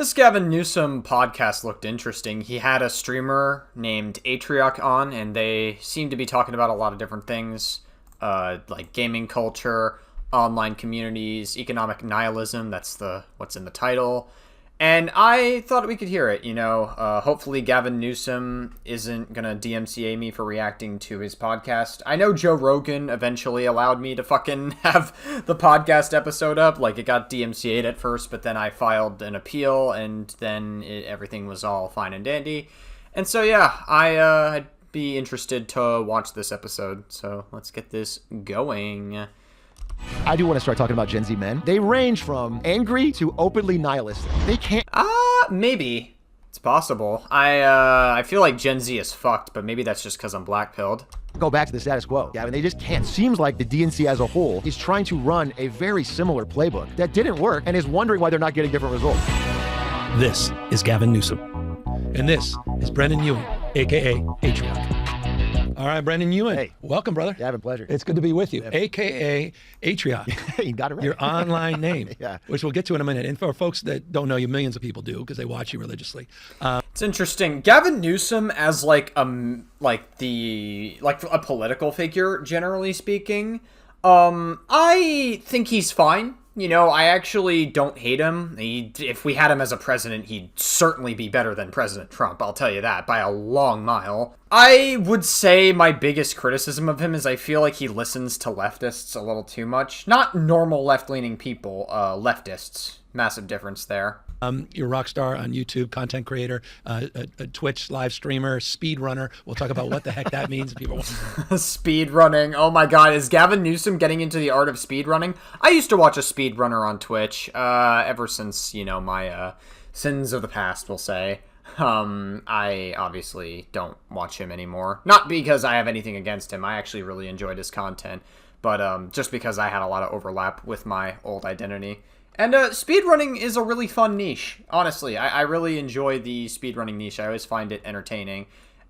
This Gavin Newsom podcast looked interesting. He had a streamer named Atrioc on, and they seemed to be talking about a lot of different things, like gaming culture, online communities, economic nihilism. That's what's in the title. And I thought we could hear it, hopefully Gavin Newsom isn't going to DMCA me for reacting to his podcast. I know Joe Rogan eventually allowed me to fucking have the podcast episode up. Like, it got DMCA'd at first, but then I filed an appeal, and then everything was all fine and dandy. And so, yeah, I'd be interested to watch this episode. So let's get this going. I do want to start talking about Gen Z men. They range from angry to openly nihilistic. They can't... Maybe. It's possible. I feel like Gen Z is fucked, but maybe that's just because I'm black-pilled. Go back to the status quo. Gavin, they just can't. Seems like the DNC as a whole is trying to run a very similar playbook that didn't work and is wondering why they're not getting different results. This is Gavin Newsom. And this is Brendan Ewing, a.k.a. Atrioc. All right, Brendan Ewing. Hey. Welcome, brother. Gavin, pleasure. It's good to be with you. Yeah. A.k.a. Atrioc. You got it right. Your online name, Yeah. which we'll get to in a minute. And for folks that don't know you, millions of people do because they watch you religiously. It's interesting. Gavin Newsom as a political figure, generally speaking. I think he's fine. I actually don't hate him. If we had him as a president, he'd certainly be better than President Trump. I'll tell you that by a long mile. I would say my biggest criticism of him is I feel like he listens to leftists a little too much. Not normal left-leaning people, leftists. Massive difference there. You're a rock star on YouTube, content creator, a Twitch live streamer, speed runner. We'll talk about what the heck that means. People Speed running. Oh my God. Is Gavin Newsom getting into the art of speed running? I used to watch a speed runner on Twitch, ever since, my sins of the past, we'll say. I obviously don't watch him anymore. Not because I have anything against him. I actually really enjoyed his content, but just because I had a lot of overlap with my old identity. And speedrunning is a really fun niche. Honestly, I really enjoy the speedrunning niche. I always find it entertaining.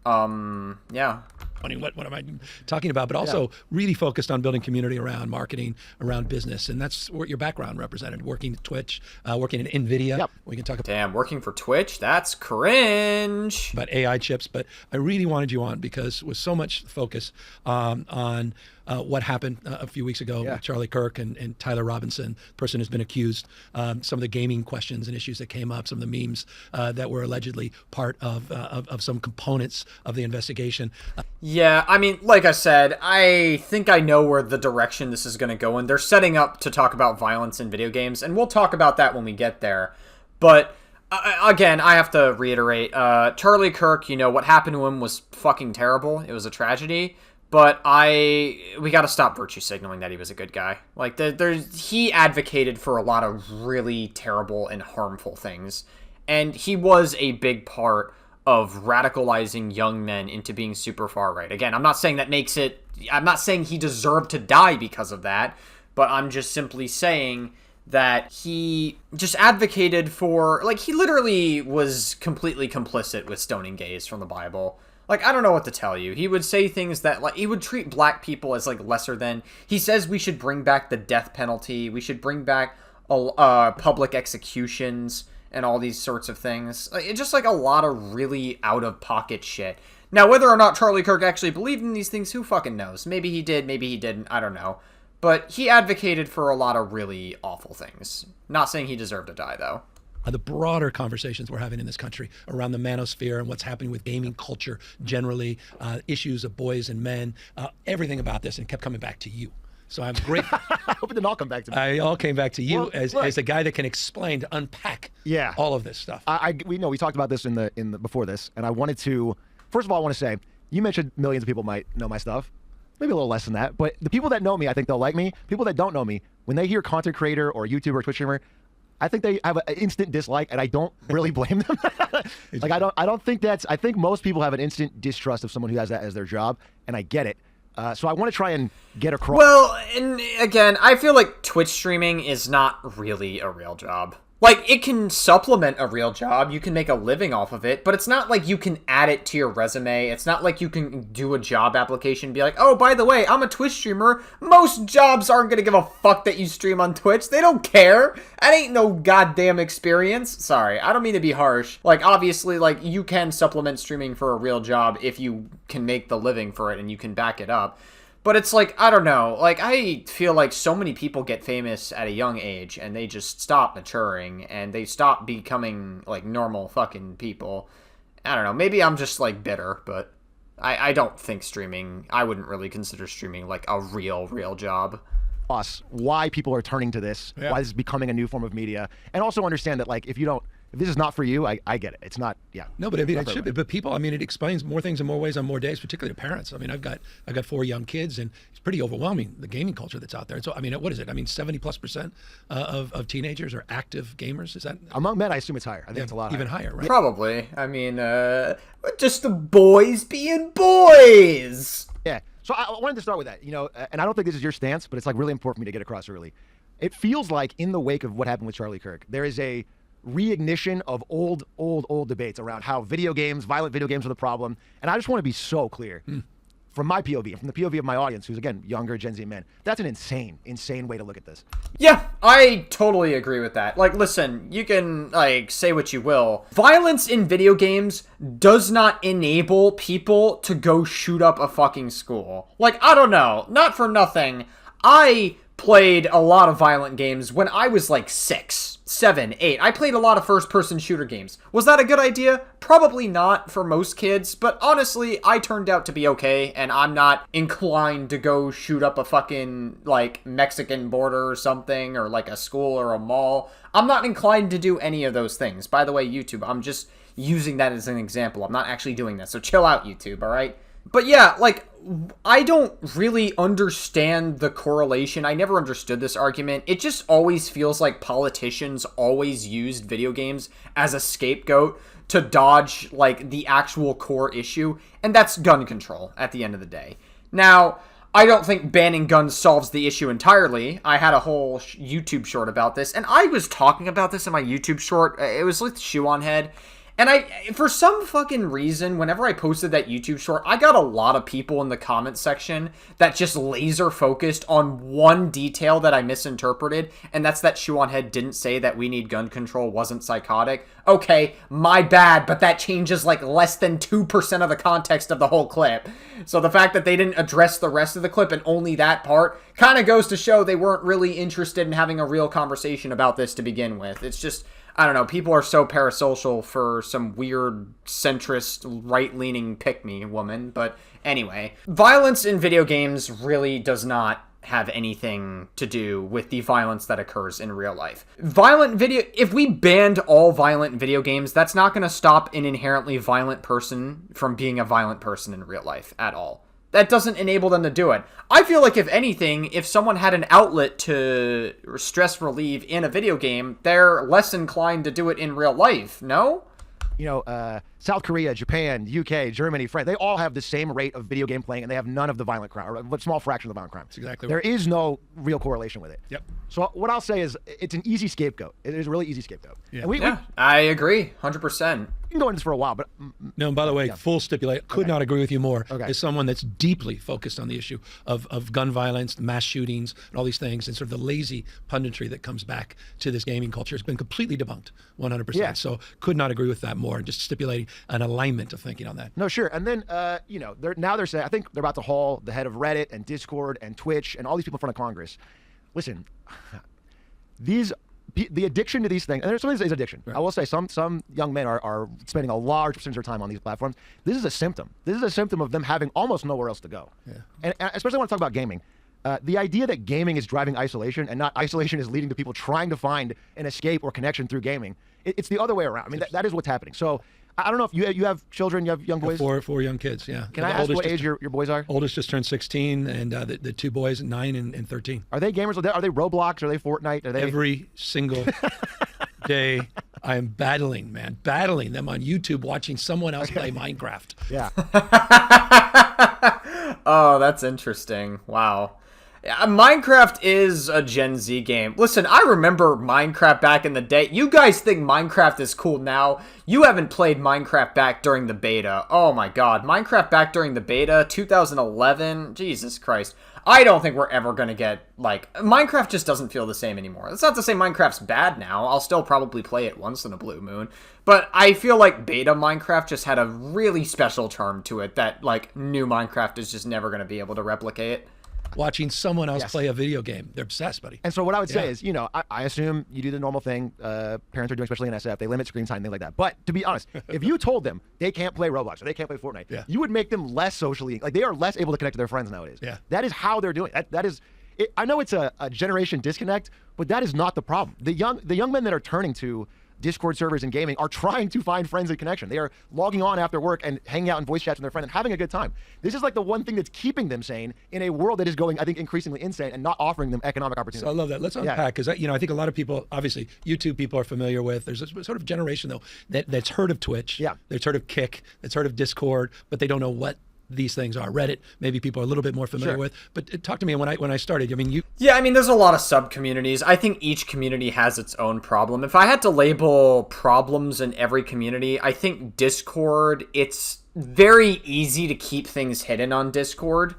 Yeah. What am I talking about? But also really focused on building community around marketing, around business. And that's what your background represented. Working at Twitch, working in NVIDIA. Yep. We can talk about Damn, working for Twitch? That's cringe. about AI chips. But I really wanted you on because with so much focus on what happened a few weeks ago with Charlie Kirk and Tyler Robinson, person who's been accused, some of the gaming questions and issues that came up, some of the memes that were allegedly part of some components of the investigation. Yeah, I mean, like I said, I think I know where the direction this is going to go in. They're setting up to talk about violence in video games, and we'll talk about that when we get there. But, again, I have to reiterate, Charlie Kirk, what happened to him was fucking terrible. It was a tragedy. But we got to stop virtue signaling that he was a good guy. Like, he advocated for a lot of really terrible and harmful things. And he was a big part of radicalizing young men into being super far right. Again, I'm not saying he deserved to die because of that, but I'm just simply saying that he just advocated for, he literally was completely complicit with stoning gays from the Bible. I don't know what to tell you. He would say things that, he would treat black people as, lesser than. He says we should bring back the death penalty. We should bring back public executions and all these sorts of things. It's just, a lot of really out-of-pocket shit. Now, whether or not Charlie Kirk actually believed in these things, who fucking knows? Maybe he did, maybe he didn't. I don't know. But he advocated for a lot of really awful things. Not saying he deserved to die, though. The broader conversations we're having in this country around the manosphere and what's happening with gaming culture generally, issues of boys and men, everything about this, and kept coming back to you. So I'm grateful. I hope it didn't all come back to me. I all came back to you Well, as a guy that can explain, to unpack all of this stuff. We talked about this in the before this, and I wanted to, first of all, I want to say, you mentioned millions of people might know my stuff. Maybe a little less than that, but the people that know me, I think they'll like me. People that don't know me, when they hear content creator or YouTuber or Twitch streamer, I think they have an instant dislike, and I don't really blame them. I don't think I think most people have an instant distrust of someone who has that as their job, and I get it. So I want to try and get across. Well, and again, I feel like Twitch streaming is not really a real job. Like, it can supplement a real job. You can make a living off of it, but it's not like you can add it to your resume. It's not like you can do a job application and be like, oh, by the way, I'm a Twitch streamer. Most jobs aren't going to give a fuck that you stream on Twitch. They don't care. That ain't no goddamn experience. Sorry, I don't mean to be harsh. Like, obviously, like, you can supplement streaming for a real job if you can make the living for it and you can back it up. But it's like, I don't know, like, I feel like so many people get famous at a young age, and they just stop maturing, and they stop becoming, like, normal fucking people. I don't know, maybe I'm just, like, bitter, but I don't think streaming, I wouldn't really consider streaming, like, a real job. Why people are turning to this, why this is becoming a new form of media, and also understand that, like, if this is not for you, I get it. It's not, No, but I mean, it should be. But people, I mean, it explains more things in more ways on more days, particularly to parents. I mean, I've got 4 young kids, and it's pretty overwhelming, the gaming culture that's out there. So, I mean, what is it? I mean, 70+% of teenagers are active gamers. Is that among men? I assume it's higher. I think it's a lot even higher, right? Probably. I mean, just the boys being boys. Yeah. So I wanted to start with that, and I don't think this is your stance, but it's like really important for me to get across early. It feels like in the wake of what happened with Charlie Kirk, there is a reignition of old debates around how violent video games are the problem. And I just want to be so clear from my POV and from the POV of my audience, who's again, younger Gen Z men. That's an insane way to look at this. Yeah, I totally agree with that. Like, listen, you can, like, say what you will. Violence in video games does not enable people to go shoot up a fucking school. Like, I don't know, not for nothing. I played a lot of violent games when I was like 6, 7, 8. I played a lot of first-person shooter games. Was that a good idea? Probably not for most kids, but honestly, I turned out to be okay, and I'm not inclined to go shoot up a fucking, like, Mexican border or something, or like a school or a mall. I'm not inclined to do any of those things. By the way, YouTube, I'm just using that as an example. I'm not actually doing that, so chill out, YouTube, alright? But yeah, like, I don't really understand the correlation. I never understood this argument. It just always feels like politicians always used video games as a scapegoat to dodge, like, the actual core issue, and that's gun control at the end of the day. Now, I don't think banning guns solves the issue entirely. I had a whole YouTube short about this, and I was talking about this in my YouTube short. It was with Shoe on Head. And for some fucking reason, whenever I posted that YouTube short, I got a lot of people in the comment section that just laser focused on one detail that I misinterpreted, and that's that Shoe on Head didn't say that we need gun control wasn't psychotic. Okay, my bad, but that changes like less than 2% of the context of the whole clip. So the fact that they didn't address the rest of the clip and only that part kind of goes to show they weren't really interested in having a real conversation about this to begin with. It's just, I don't know, people are so parasocial for some weird centrist right-leaning pick-me woman, but anyway. Violence in video games really does not have anything to do with the violence that occurs in real life. If we banned all violent video games, that's not going to stop an inherently violent person from being a violent person in real life at all. That doesn't enable them to do it. I feel like, if anything, if someone had an outlet to stress relieve in a video game, they're less inclined to do it in real life, no? South Korea, Japan, UK, Germany, France, they all have the same rate of video game playing, and they have none of the violent crime, or a small fraction of the violent crime. That's exactly There right. is no real correlation with it. Yep. So what I'll say is it's an easy scapegoat. It is a really easy scapegoat. Yeah. And I agree, 100%. we can go into this for a while, but No, and by the way, full stipulate, could not agree with you more. Okay. As someone that's deeply focused on the issue of gun violence, mass shootings, and all these things, and sort of the lazy punditry that comes back to this gaming culture has been completely debunked, 100%. Yeah. So could not agree with that more, and just stipulating an alignment of thinking on that. No, sure. And then, they're saying, I think they're about to haul the head of Reddit and Discord and Twitch and all these people in front of Congress. Listen, the addiction to these things, and there's something that is addiction. Right. I will say some young men are spending a large percentage of their time on these platforms. This is a symptom. This is a symptom of them having almost nowhere else to go. Yeah. And especially when I talk about gaming. The idea that gaming is driving isolation and not isolation is leading to people trying to find an escape or connection through gaming, it's the other way around. I mean, that is what's happening. So I don't know if you have children, you have young boys? Four young kids, yeah. Can I ask what age your boys are? Oldest just turned 16, and the two boys, 9 and 13. Are they gamers? Are they Roblox? Are they Fortnite? Are they... Every single day, I am battling them on YouTube, watching someone else play Minecraft. Yeah. Oh, that's interesting. Wow. Minecraft is a Gen Z game. Listen, I remember Minecraft back in the day. You guys think Minecraft is cool now. You haven't played Minecraft back during the beta. Oh my god. Minecraft back during the beta, 2011. Jesus Christ. I don't think we're ever going to get, like... Minecraft just doesn't feel the same anymore. That's not to say Minecraft's bad now. I'll still probably play it once in a blue moon. But I feel like beta Minecraft just had a really special charm to it that, like, new Minecraft is just never going to be able to replicate. Watching someone else play a video game. They're obsessed, buddy. And so what I would say is, you know, I assume you do the normal thing parents are doing, especially in SF. They limit screen time, things like that. But to be honest, if you told them they can't play Roblox or they can't play Fortnite, you would make them less socially, like they are less able to connect to their friends nowadays. Yeah. That is how they're doing it. That is, I know it's a generation disconnect, but that is not the problem. The young men that are turning to Discord servers and gaming are trying to find friends and connection. They are logging on after work and hanging out in voice chats with their friend and having a good time. This is like the one thing that's keeping them sane in a world that is going, I think, increasingly insane and not offering them economic opportunity. So I love that. Let's unpack, because I think a lot of people, obviously, YouTube people are familiar with. There's a sort of generation though that's heard of Twitch. Yeah. That's heard of Kick. That's heard of Discord, but they don't know what these things are. Reddit, maybe people are a little bit more familiar with. But talk to me when I started. I mean, you. Yeah, I mean, there's a lot of sub communities. I think each community has its own problem. If I had to label problems in every community, I think Discord. It's very easy to keep things hidden on Discord,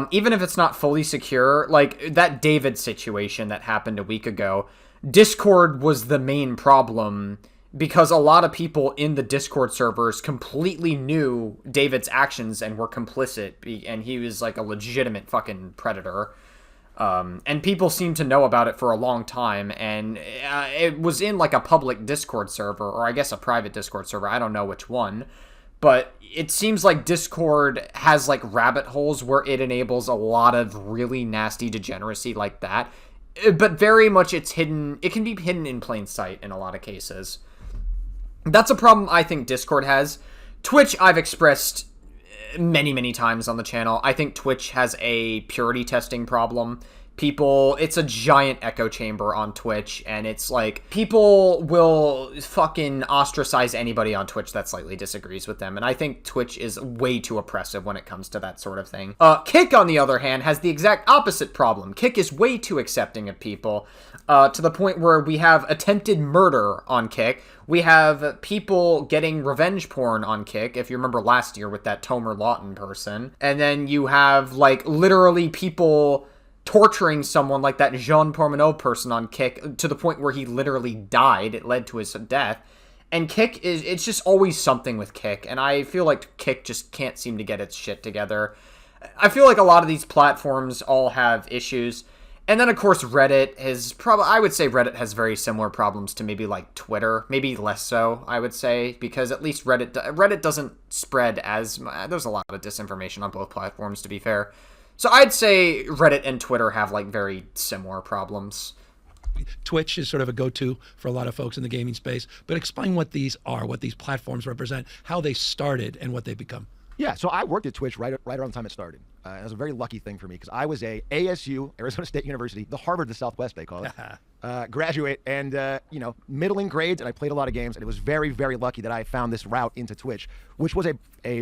even if it's not fully secure. Like that David situation that happened a week ago. Discord was the main problem, because a lot of people in the Discord servers completely knew David's actions and were complicit, and he was like a legitimate fucking predator. And people seemed to know about it for a long time, and it was in like a public Discord server, or I guess a private Discord server, I don't know which one. But it seems like Discord has like rabbit holes where it enables a lot of really nasty degeneracy like that. But very much it's hidden, it can be hidden in plain sight in a lot of cases. That's a problem I think Discord has. Twitch, I've expressed many, many times on the channel. I think Twitch has a purity testing problem. It's a giant echo chamber on Twitch, and it's like, people will fucking ostracize anybody on Twitch that slightly disagrees with them, and I think Twitch is way too oppressive when it comes to that sort of thing. Kick, on the other hand, has the exact opposite problem. Kick is way too accepting of people, to the point where we have attempted murder on Kick. We have people getting revenge porn on Kick, if you remember last year with that Tomer Lawton person. And then you have, like, literally people torturing someone like that Jean Pormeneau person on Kick to the point where he literally died. It led to his death. And Kick it's just always something with Kick. And I feel like Kick just can't seem to get its shit together. I feel like a lot of these platforms all have issues. And then, of course, Reddit I would say Reddit has very similar problems to maybe, like, Twitter. Maybe less so, I would say, because at least Reddit doesn't spread as much. There's a lot of disinformation on both platforms, to be fair. So I'd say Reddit and Twitter have, like, very similar problems. Twitch is sort of a go-to for a lot of folks in the gaming space. But explain what these are, what these platforms represent, how they started, and what they've become. Yeah, so I worked at Twitch right around the time it started. It was a very lucky thing for me because I was a ASU, Arizona State University, the Harvard of the Southwest, they call it, graduate, and, middling grades, and I played a lot of games, and it was very, very lucky that I found this route into Twitch, which was a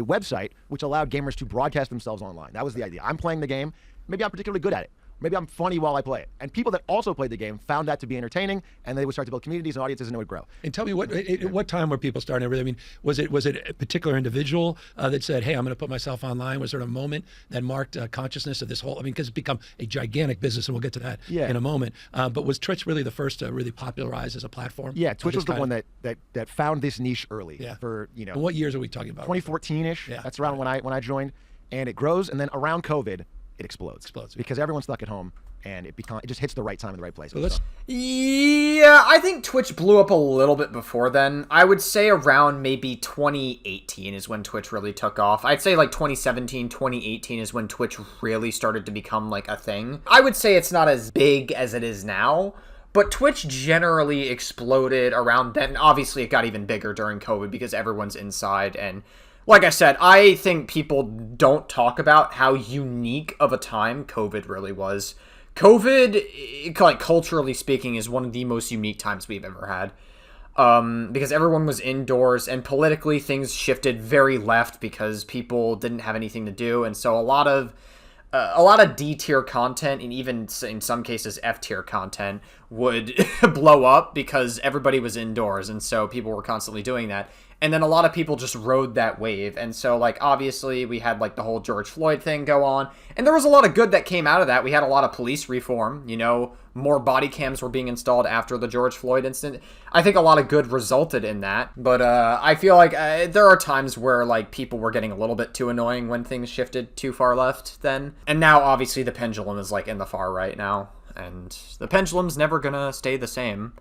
website which allowed gamers to broadcast themselves online. That was the idea. I'm playing the game. Maybe I'm particularly good at it. Maybe I'm funny while I play it. And people that also played the game found that to be entertaining, and they would start to build communities and audiences, and it would grow. And tell me, what time were people starting to really? I mean, was it a particular individual that said, "Hey, I'm going to put myself online"? Was there a moment that marked consciousness of this whole? I mean, because it's become a gigantic business, and we'll get to that in a moment. But was Twitch really the first to really popularize as a platform? Yeah, Twitch was the one that found this niche early. Yeah. For And what years are we talking about? 2014-ish. Yeah. That's around when I joined, and it grows, and then around COVID, it explodes. Because everyone's stuck at home. And it just hits the right time in the right place. So yeah, I think Twitch blew up a little bit before then. I would say around maybe 2018 is when Twitch really took off. I'd say like 2017, 2018 is when Twitch really started to become like a thing. I would say it's not as big as it is now, but Twitch generally exploded around then. Obviously, it got even bigger during COVID because everyone's inside. And like I said, I think people don't talk about how unique of a time COVID really was. COVID, like culturally speaking, is one of the most unique times we've ever had. Because everyone was indoors, and politically things shifted very left because people didn't have anything to do. And so a lot of a lot of D tier content and even in some cases F tier content would blow up because everybody was indoors, and so people were constantly doing that. And then a lot of people just rode that wave. And so, like, obviously we had, like, the whole George Floyd thing go on. And there was a lot of good that came out of that. We had a lot of police reform, you know, more body cams were being installed after the George Floyd incident. I think a lot of good resulted in that. But I feel like there are times where, like, people were getting a little bit too annoying when things shifted too far left then. And now, obviously, the pendulum is, like, in the far right now. And the pendulum's never gonna stay the same.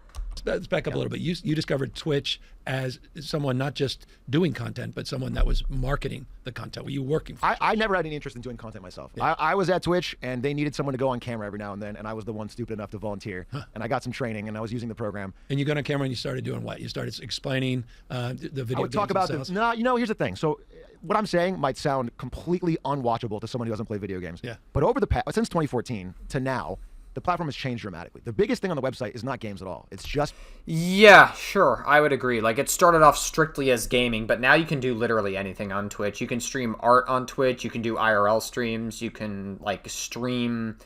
Let's back up a little bit. You discovered Twitch as someone not just doing content, but someone that was marketing the content. Were you working for I never had any interest in doing content myself. Yeah. I was at Twitch, and they needed someone to go on camera every now and then, and I was the one stupid enough to volunteer. And I got some training, and I was using the program. And you got on camera, and you started doing what? You started explaining the video I would talk about this. No, you know, here's the thing. So what I'm saying might sound completely unwatchable to someone who doesn't play video games. Yeah. But over the past, since 2014 to now, the platform has changed dramatically. The biggest thing on the website is not games at all. It's just... Yeah, sure. I would agree. Like, it started off strictly as gaming, but now you can do literally anything on Twitch. You can stream art on Twitch. You can do IRL streams. You can, like, stream...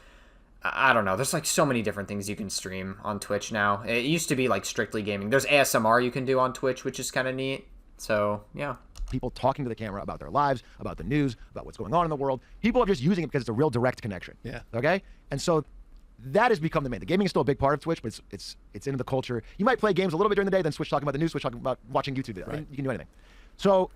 I don't know. There's, like, so many different things you can stream on Twitch now. It used to be, like, strictly gaming. There's ASMR you can do on Twitch, which is kind of neat. So, yeah. People talking to the camera about their lives, about the news, about what's going on in the world. People are just using it because it's a real direct connection. Yeah. Okay? And so... that has become the main. The gaming is still a big part of Twitch, but it's into the culture. You might play games a little bit during the day, then switch talking about the news, switch talking about watching YouTube videos. Right. I mean, you can do anything. So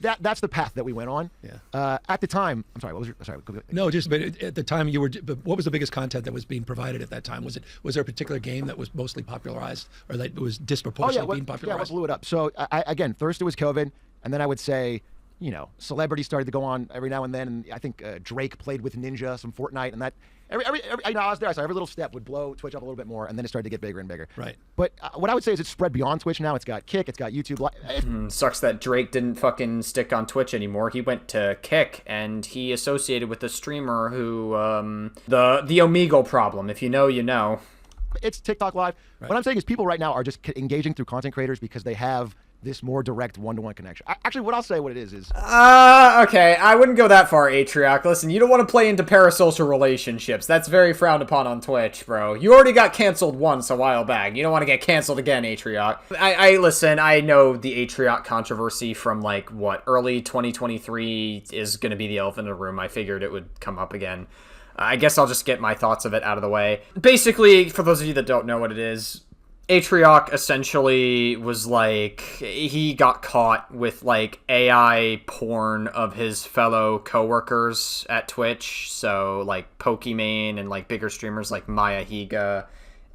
that's the path that we went on. Yeah. At the time, I'm sorry. What was your? Sorry. No, just but at the time you were. But what was the biggest content that was being provided at that time? Was there a particular game that was mostly popularized, or that was disproportionately being popularized? Yeah, what blew it up? So again, first it was COVID, and then I would say, you know, celebrities started to go on every now and then, and I think Drake played with Ninja, some Fortnite, and that. Every you know, I was there, so every little step would blow Twitch up a little bit more, and then it started to get bigger and bigger. Right. But what I would say is it's spread beyond Twitch now. It's got Kick, it's got YouTube. Sucks that Drake didn't fucking stick on Twitch anymore. He went to Kick, and he associated with a streamer who, the Omegle problem. If you know, you know. It's TikTok Live. Right. What I'm saying is people right now are just engaging through content creators because they have this more direct one-to-one connection. Actually, what I'll say what it is... Okay, I wouldn't go that far, Atrioc. Listen, you don't want to play into parasocial relationships. That's very frowned upon on Twitch, bro. You already got canceled once a while back. You don't want to get canceled again, Atrioc. Listen, I know the Atrioc controversy from, like, what, early 2023 is going to be the elephant in the room. I figured it would come up again. I guess I'll just get my thoughts of it out of the way. Basically, for those of you that don't know what it is, Atrioc essentially was like, he got caught with like AI porn of his fellow coworkers at Twitch. So like Pokimane and like bigger streamers like Maya Higa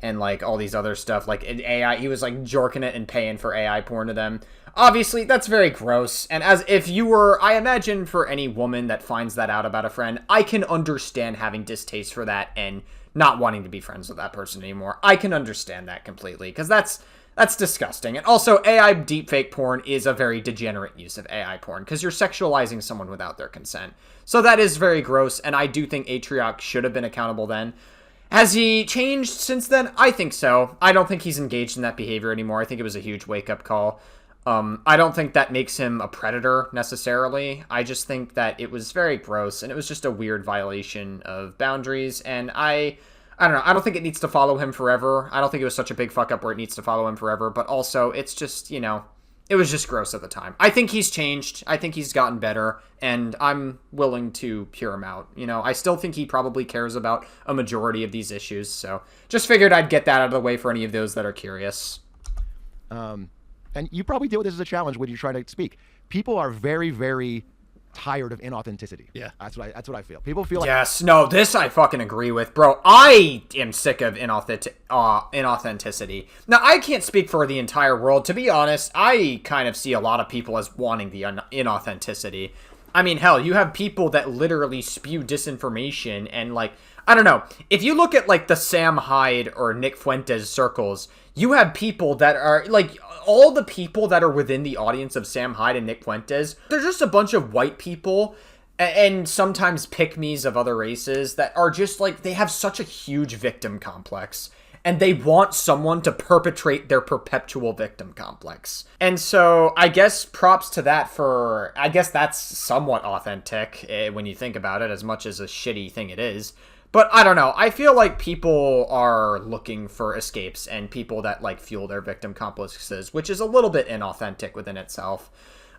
and like all these other stuff. Like AI, he was like jorking it and paying for AI porn to them. Obviously, that's very gross. And as if you were, I imagine for any woman that finds that out about a friend, I can understand having distaste for that and not wanting to be friends with that person anymore. I can understand that completely, because that's disgusting. And also, AI deepfake porn is a very degenerate use of AI porn, because you're sexualizing someone without their consent. So that is very gross, and I do think Atrioc should have been accountable then. Has he changed since then? I think so. I don't think he's engaged in that behavior anymore. I think it was a huge wake-up call. I don't think that makes him a predator, necessarily. I just think that it was very gross, and it was just a weird violation of boundaries, and I don't know. I don't think it needs to follow him forever. I don't think it was such a big fuck-up where it needs to follow him forever, but also, it's just, you know, it was just gross at the time. I think he's changed. I think he's gotten better, and I'm willing to hear him out. You know, I still think he probably cares about a majority of these issues, so just figured I'd get that out of the way for any of those that are curious. And you probably deal with this as a challenge when you're trying to speak. People are very, very tired of inauthenticity. Yeah. That's what I feel. People feel like... Yes, no, this I fucking agree with, bro. I am sick of inauthenticity. Now, I can't speak for the entire world. To be honest, I kind of see a lot of people as wanting the inauthenticity. I mean, hell, you have people that literally spew disinformation and, like, I don't know. If you look at, like, the Sam Hyde or Nick Fuentes circles, you have people that are, like, all the people that are within the audience of Sam Hyde and Nick Fuentes, they're just a bunch of white people and sometimes pick-me's of other races that are just, like, they have such a huge victim complex. and they want someone to perpetrate their perpetual victim complex. And so I guess props to that for, I guess that's somewhat authentic when you think about it, as much as a shitty thing it is. But I don't know. I feel like people are looking for escapes and people that like fuel their victim complexes, which is a little bit inauthentic within itself,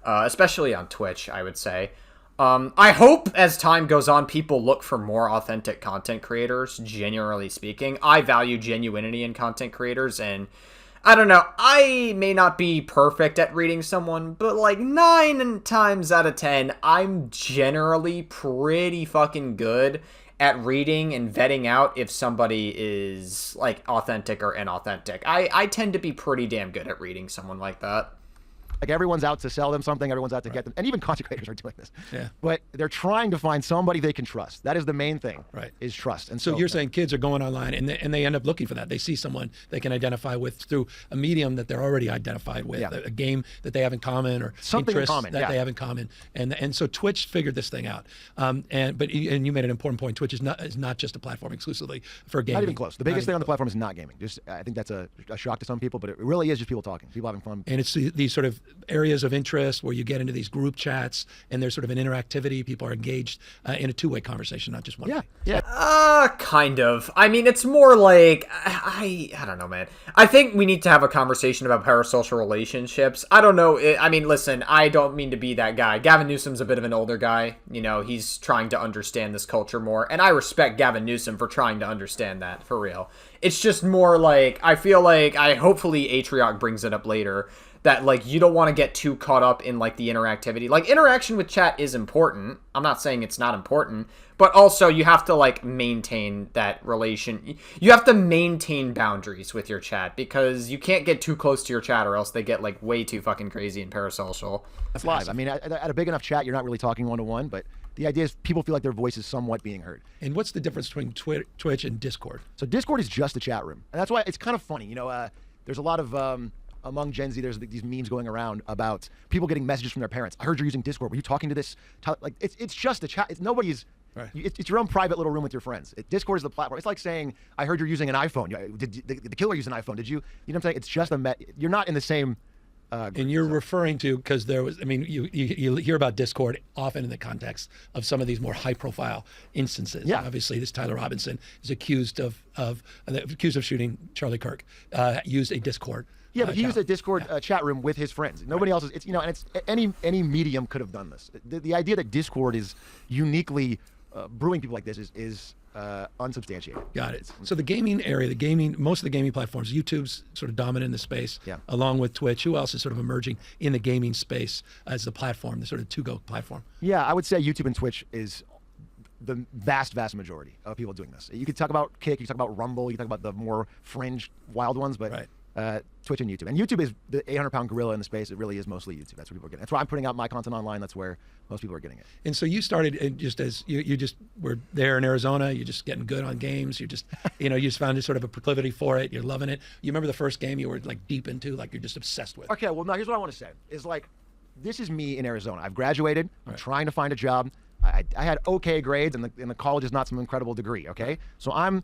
especially on Twitch, I would say. I hope as time goes on, people look for more authentic content creators, generally speaking. I value genuinity in content creators, and I don't know, I may not be perfect at reading someone, but like 9 times out of 10, I'm generally pretty fucking good at reading and vetting out if somebody is like authentic or inauthentic. I tend to be pretty damn good at reading someone like that. Like everyone's out to sell them something, everyone's out to get them, and even content creators are doing this. Yeah. But they're trying to find somebody they can trust. That is the main thing. Right. Is trust. And so you're saying kids are going online and they end up looking for that. They see someone they can identify with through a medium that they're already identified with, a game that they have in common or something interests in common, that they have in common. And so Twitch figured this thing out. And you made an important point. Twitch is not just a platform exclusively for gaming. Not even close. The biggest thing on the platform is not gaming. Just I think that's a shock to some people, but it really is just people talking, people having fun. And it's these sort of areas of interest where you get into these group chats and there's sort of an interactivity. People are engaged in a two-way conversation, not just one way. Yeah. Kind of. I mean, it's more like, I don't know, man. I think we need to have a conversation about parasocial relationships. I don't know. I mean, listen, I don't mean to be that guy. Gavin Newsom's a bit of an older guy. You know, he's trying to understand this culture more. And I respect Gavin Newsom for trying to understand that, for real. It's just more like, I feel like, hopefully Atrioc brings it up later, that like you don't want to get too caught up in like the interactivity. Like interaction with chat is important. I'm not saying it's not important, but also you have to like maintain that relation. You have to maintain boundaries with your chat because you can't get too close to your chat or else they get like way too fucking crazy and parasocial. That's live. I mean, at a big enough chat, you're not really talking one-to-one, but the idea is people feel like their voice is somewhat being heard. And what's the difference between Twitch and Discord? So Discord is just a chat room. And that's why it's kind of funny. You know, there's a lot of... among Gen Z, there's these memes going around about people getting messages from their parents. I heard you're using Discord. Were you talking to this? Like, it's just a chat. It's nobody's. Right. It's your own private little room with your friends. Discord is the platform. It's like saying, I heard you're using an iPhone. Did the killer use an iPhone? Did you? You know what I'm saying? It's just you're not in the same. And you're referring to, because there was, I mean, you hear about Discord often in the context of some of these more high-profile instances. Yeah. Obviously, this Tyler Robinson is accused of shooting Charlie Kirk. Used a Discord. Yeah, but he used a Discord chat room with his friends. Nobody else is. It's and it's any medium could have done this. The idea that Discord is uniquely brewing people like this is unsubstantiated. Got it. So the gaming area, most of the gaming platforms, YouTube's sort of dominant in the space, along with Twitch. Who else is sort of emerging in the gaming space as the platform, the sort of to-go platform? Yeah, I would say YouTube and Twitch is the vast majority of people doing this. You could talk about Kick, you could talk about Rumble, you could talk about the more fringe, wild ones, but Twitch and YouTube. And YouTube is the 800-pound gorilla in the space. It really is mostly YouTube. That's where people are getting it. That's why I'm putting out my content online. That's where most people are getting it. And so you started just as you just were there in Arizona. You're just getting good on games. You just, you just found a sort of a proclivity for it. You're loving it. You remember the first game you were like deep into, like you're just obsessed with? Okay, well, now here's what I want to say. Is like, this is me in Arizona. I've graduated. I'm trying to find a job. I had okay grades, and the college is not some incredible degree, okay? So I'm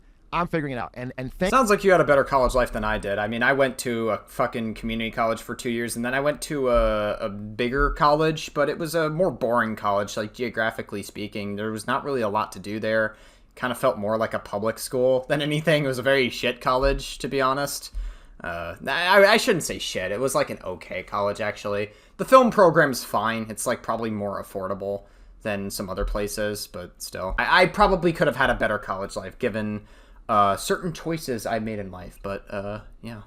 figuring it out. And sounds like you had a better college life than I did. I mean, I went to a fucking community college for 2 years, and then I went to a bigger college, but it was a more boring college, like geographically speaking. There was not really a lot to do there. Kind of felt more like a public school than anything. It was a very shit college, to be honest. I shouldn't say shit. It was like an okay college, actually. The film program's fine. It's like probably more affordable than some other places, but still. I probably could have had a better college life given certain choices I made in life, but yeah.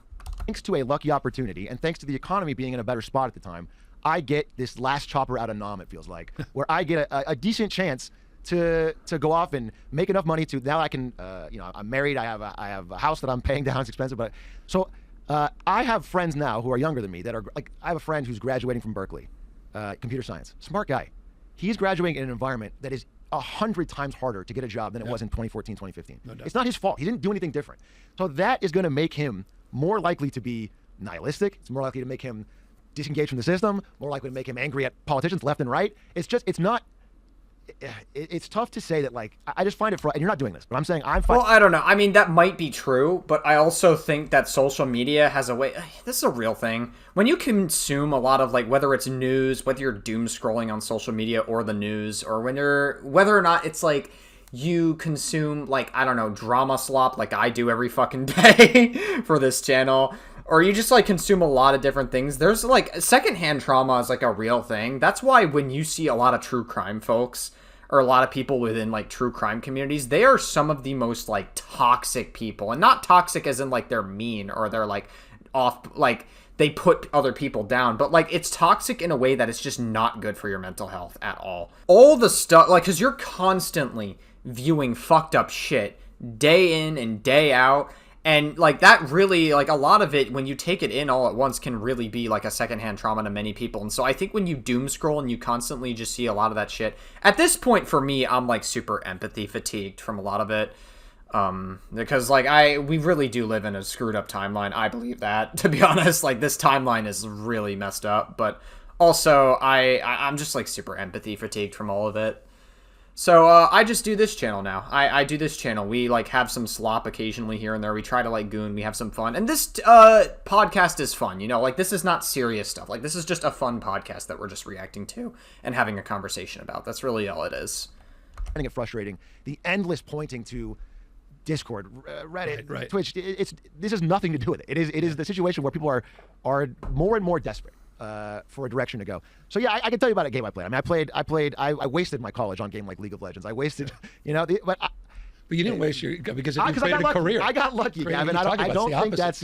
Thanks to a lucky opportunity, and thanks to the economy being in a better spot at the time, I get this last chopper out of Nam, it feels like, where I get a decent chance to go off and make enough money to, now I can, I'm married, I have a house that I'm paying down, it's expensive, but, so I have friends now who are younger than me that are, like, I have a friend who's graduating from Berkeley, computer science, smart guy. He's graduating in an environment that is 100 times harder to get a job than it was in 2014, 2015. No doubt. It's not his fault. He didn't do anything different. So that is going to make him more likely to be nihilistic. It's more likely to make him disengage from the system, more likely to make him angry at politicians left and right. It's it's tough to say that, like, I just find it, and you're not doing this, but I'm saying I'm fine. Well, I don't know. I mean, that might be true, but I also think that social media has a way. This is a real thing. When you consume a lot of, like, whether it's news, whether you're doom scrolling on social media or the news, or whether or not it's like you consume, like, I don't know, drama slop like I do every fucking day for this channel, or you just, like, consume a lot of different things. There's, like, secondhand trauma is, like, a real thing. That's why when you see a lot of true crime folks, or a lot of people within, like, true crime communities, they are some of the most, like, toxic people. And not toxic as in, like, they're mean or they're, like, off, like, they put other people down. But, like, it's toxic in a way that it's just not good for your mental health at all. All the stuff, like, because you're constantly viewing fucked up shit day in and day out. And, like, that really, like, a lot of it, when you take it in all at once, can really be, like, a secondhand trauma to many people. And so I think when you doom scroll and you constantly just see a lot of that shit, at this point, for me, I'm, like, super empathy fatigued from a lot of it. Because, like, we really do live in a screwed up timeline. I believe that, to be honest. Like, this timeline is really messed up. But also, I'm just, like, super empathy fatigued from all of it. So, I just do this channel now. I do this channel. We, like, have some slop occasionally here and there. We try to, like, goon. We have some fun. And this, podcast is fun, you know? Like, this is not serious stuff. Like, this is just a fun podcast that we're just reacting to and having a conversation about. That's really all it is. I think it's frustrating. The endless pointing to Discord, Reddit, right. Twitch. This has nothing to do with it. It is the situation where people are more and more desperate for a direction to go. So yeah, I can tell you about a game I played. I mean, I wasted my college on a game like League of Legends. I wasted, you know, but you didn't waste your, because if you created a career. I got lucky, Gavin. I don't think that's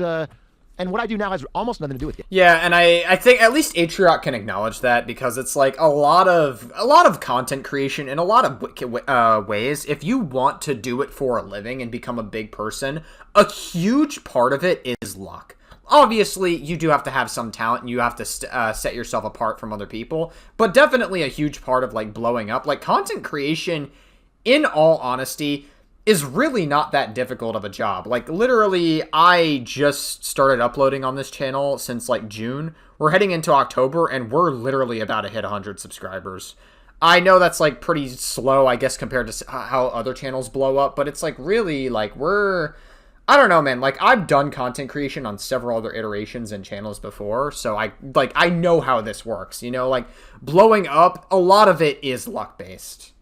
and what I do now has almost nothing to do with it. Yeah, and I think at least Atrioc can acknowledge that, because it's like a lot of content creation in a lot of ways. If you want to do it for a living and become a big person, a huge part of it is luck. Obviously, you do have to have some talent, and you have to set yourself apart from other people. But definitely a huge part of, like, blowing up, like, content creation, in all honesty, is really not that difficult of a job. Like, literally, I just started uploading on this channel since, like, June. We're heading into October, and we're literally about to hit 100 subscribers. I know that's, like, pretty slow, I guess, compared to how other channels blow up, but it's, like, really, like, I don't know, man. Like, I've done content creation on several other iterations and channels before, so I know how this works, you know? Like, blowing up, a lot of it is luck-based.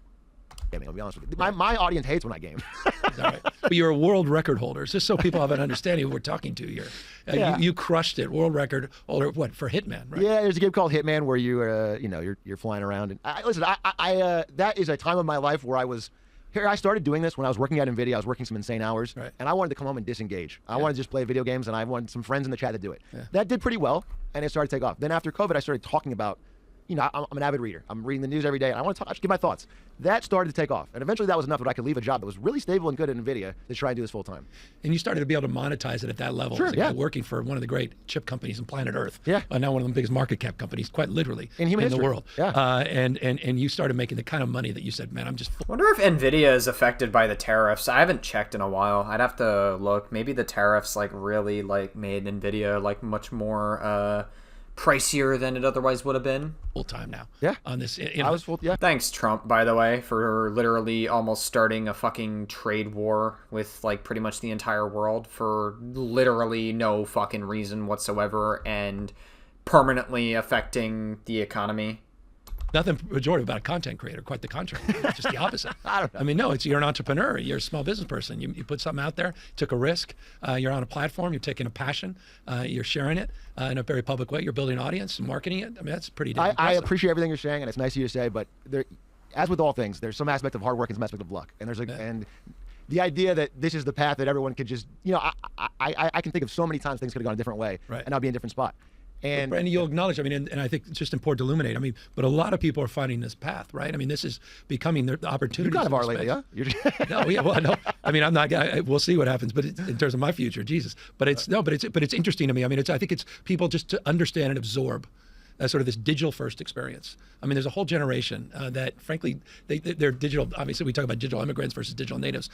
I mean, I'll be honest with you. My audience hates when I game. All right. But you're a world record holder, just so people have an understanding of who we're talking to here. Yeah. You crushed it, world record holder, what, for Hitman, right? Yeah, there's a game called Hitman where you're flying around. And listen, that is a time of my life where I started doing this when I was working at NVIDIA. I was working some insane hours, right. And I wanted to come home and disengage. I wanted to just play video games, and I wanted some friends in the chat to do it. Yeah. That did pretty well, and it started to take off. Then after COVID, I started talking about, you know, I'm an avid reader. I'm reading the news every day, and I want to just give my thoughts. That started to take off, and eventually that was enough that I could leave a job that was really stable and good at NVIDIA to try and do this full time. And you started to be able to monetize it at that level. Sure, as a guy working for one of the great chip companies on planet Earth. Yeah. Now one of the biggest market cap companies, quite literally, in human history. The world. Yeah. And you started making the kind of money that you said, man, I'm just. I wonder if NVIDIA is affected by the tariffs. I haven't checked in a while. I'd have to look. Maybe the tariffs, like, really, like, made NVIDIA, like, much more pricier than it otherwise would have been. Full time now. Yeah. On this. I was full. Yeah. Thanks, Trump, by the way, for literally almost starting a fucking trade war with, like, pretty much the entire world for literally no fucking reason whatsoever, and permanently affecting the economy. Nothing pejorative about a content creator, quite the contrary. It's just the opposite. I don't know. I mean, no, you're an entrepreneur. You're a small business person. You put something out there, took a risk. You're on a platform. You're taking a passion. You're sharing it in a very public way. You're building an audience and marketing it. I mean, that's pretty damn I impressive. appreciate everything you're saying, and it's nice of you to say, but there, as with all things, there's some aspect of hard work and some aspect of luck. And and the idea that this is the path that everyone could just, you know, I can think of so many times things could have gone a different way, right. And I'll be in a different spot. And Brandon, you'll acknowledge, I mean, and I think it's just important to illuminate. I mean, but a lot of people are finding this path, right? I mean, this is becoming the opportunity. You kind of are lately, huh? No, yeah, well, no. I mean, I'm not. We'll see what happens, but in terms of my future, Jesus. But it's but it's interesting to me. I mean, I think it's people just to understand and absorb sort of this digital first experience. I mean, there's a whole generation that, frankly, they're digital. Obviously, we talk about digital immigrants versus digital natives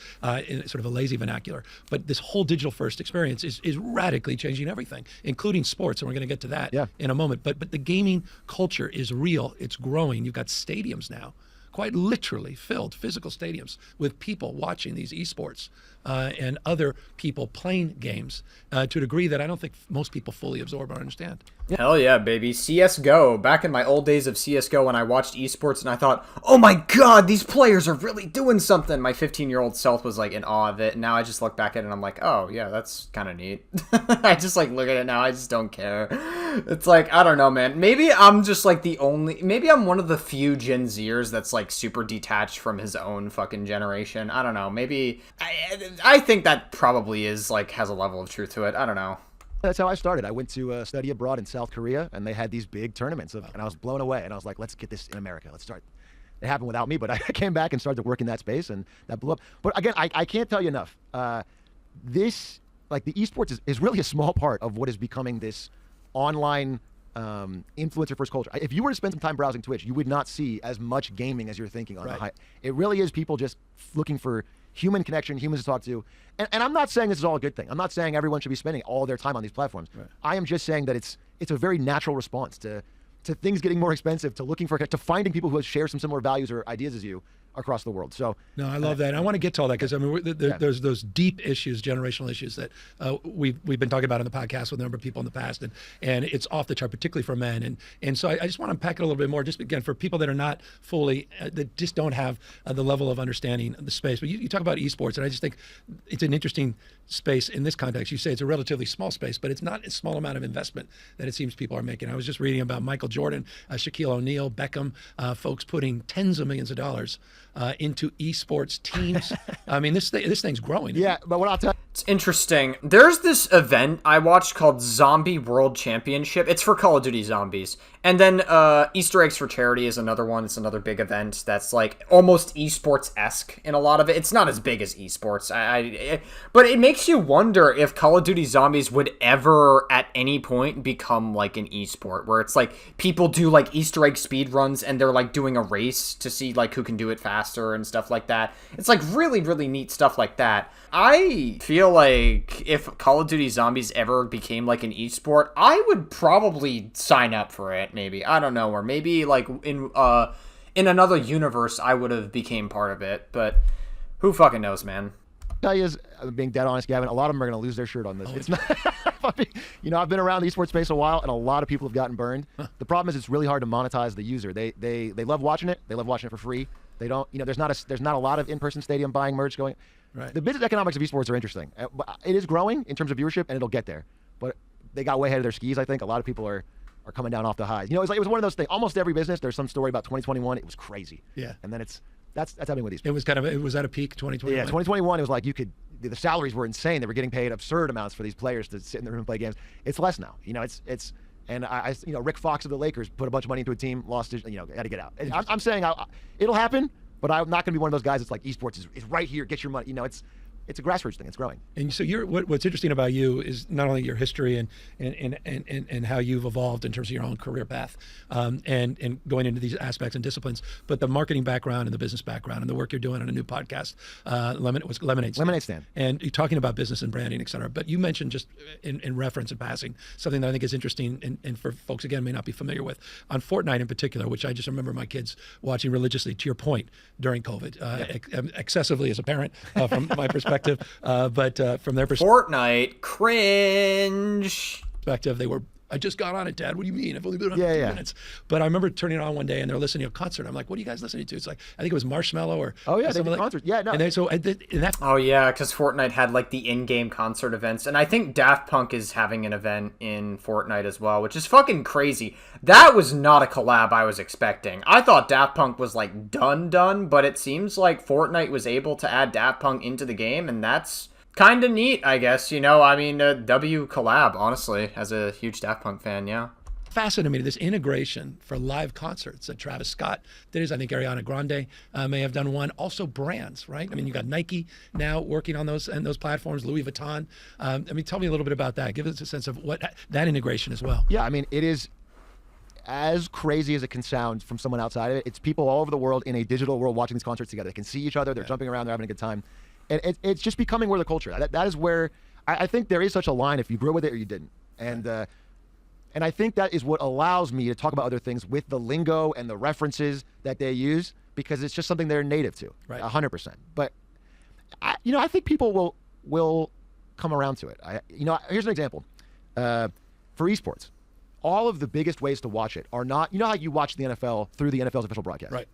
in sort of a lazy vernacular. But this whole digital first experience is radically changing everything, including sports. And we're going to get to that in a moment. But the gaming culture is real. It's growing. You've got stadiums now quite literally filled physical stadiums with people watching these esports and other people playing games to a degree that I don't think most people fully absorb or understand. Hell yeah, baby. CSGO. Back in my old days of CSGO when I watched esports and I thought, oh my god, these players are really doing something. My 15-year-old self was like in awe of it. And now I just look back at it and I'm like, oh yeah, that's kind of neat. I just like look at it now. I just don't care. It's like, I don't know, man. Maybe I'm just like maybe I'm one of the few Gen Zers that's like super detached from his own fucking generation. I don't know. Maybe I think that probably is like has a level of truth to it. I don't know. That's how I started. I went to study abroad in South Korea, and they had these big tournaments, and I was blown away. And I was like, let's get this in America. Let's start. It happened without me, but I came back and started to work in that space, and that blew up. But again, I can't tell you enough. This, like the esports is really a small part of what is becoming this online influencer first culture. If you were to spend some time browsing Twitch, you would not see as much gaming as you're thinking on. Right. It really is people just looking for human connection, humans to talk to. And I'm not saying this is all a good thing. I'm not saying everyone should be spending all their time on these platforms. Right. I am just saying that it's a very natural response to things getting more expensive, to finding people who share some similar values or ideas as you across the world. So no, I love that. And I want to get to all that because I mean, there's those deep issues, generational issues that we've been talking about on the podcast with a number of people in the past, and it's off the chart, particularly for men. And so I just want to unpack it a little bit more, just again for people that are not fully, that just don't have the level of understanding of the space. But you talk about esports, and I just think it's an interesting space in this context. You say it's a relatively small space, but it's not a small amount of investment that it seems people are making. I was just reading about Michael Jordan, Shaquille O'Neal, Beckham, folks putting tens of millions of dollars into esports teams. I mean, this thing's growing. Yeah, but what I'll tell you. It's interesting. There's this event I watched called Zombie World Championship. It's for Call of Duty Zombies. And then Easter Eggs for Charity is another one. It's another big event that's like almost esports-esque in a lot of it. It's not as big as esports. But it makes you wonder if Call of Duty Zombies would ever at any point become like an esport where it's like people do like Easter egg speed runs and they're like doing a race to see like who can do it faster and stuff like that. It's like really, really neat stuff like that. I feel like if Call of Duty Zombies ever became like an esport, I would probably sign up for it. Maybe, I don't know, or maybe like in another universe I would have became part of it, but who fucking knows, man. Tell you is, being dead honest, Gavin, a lot of them are going to lose their shirt on this. It's not, I've been around the esports space a while, and a lot of people have gotten burned. The problem is it's really hard to monetize the user. They love watching it. They love watching it for free. They don't, there's not a lot of in-person stadium buying merch going. Right. The business economics of esports are interesting. It is growing in terms of viewership, and it'll get there. But they got way ahead of their skis. I think a lot of people are coming down off the highs. It was one of those things. Almost every business, there's some story about 2021. It was crazy. Yeah. And then that's happening with these. It was at a peak 2021. Yeah, 2021. It was like the salaries were insane. They were getting paid absurd amounts for these players to sit in the room and play games. It's less now. And Rick Fox of the Lakers put a bunch of money into a team, lost his, had to get out. I'm saying it'll happen, but I'm not going to be one of those guys that's like esports is right here. Get your money. It's a grassroots thing. It's growing. And so what's interesting about you is not only your history and how you've evolved in terms of your own career path and going into these aspects and disciplines, but the marketing background and the business background and the work you're doing on a new podcast, Lemonade Stand. And you're talking about business and branding, et cetera. But you mentioned just in reference and passing something that I think is interesting and for folks, again, may not be familiar with. On Fortnite in particular, which I just remember my kids watching religiously, to your point, during COVID, excessively as a parent from my perspective. But from their perspective, Fortnite cringe. They were. I just got on it, Dad. What do you mean? I've only been on it for 2 minutes. But I remember turning it on one day and they're listening to a concert. I'm like, what are you guys listening to? It's like, I think it was Marshmello or. Oh, yeah, they did like concert. Yeah, no. Oh, yeah, because Fortnite had like the in-game concert events. And I think Daft Punk is having an event in Fortnite as well, which is fucking crazy. That was not a collab I was expecting. I thought Daft Punk was like done, but it seems like Fortnite was able to add Daft Punk into the game, and that's kind of neat, I guess. W collab, honestly, as a huge Daft Punk fan, yeah. Fascinating me, this integration for live concerts that Travis Scott did. I think Ariana Grande may have done one. Also brands, right? I mean, you got Nike now working on those platforms, Louis Vuitton. Tell me a little bit about that. Give us a sense of what that integration as well. Yeah, it is as crazy as it can sound from someone outside of it. It's people all over the world in a digital world watching these concerts together. They can see each other. They're jumping around. They're having a good time. And it's just becoming where the culture. That is where I think there is such a line if you grew with it or you didn't. And I think that is what allows me to talk about other things with the lingo and the references that they use, because it's just something they're native to, right? 100%. But I think people will come around to it. Here's an example. For esports, all of the biggest ways to watch it are not, how you watch the NFL through the NFL's official broadcast, right?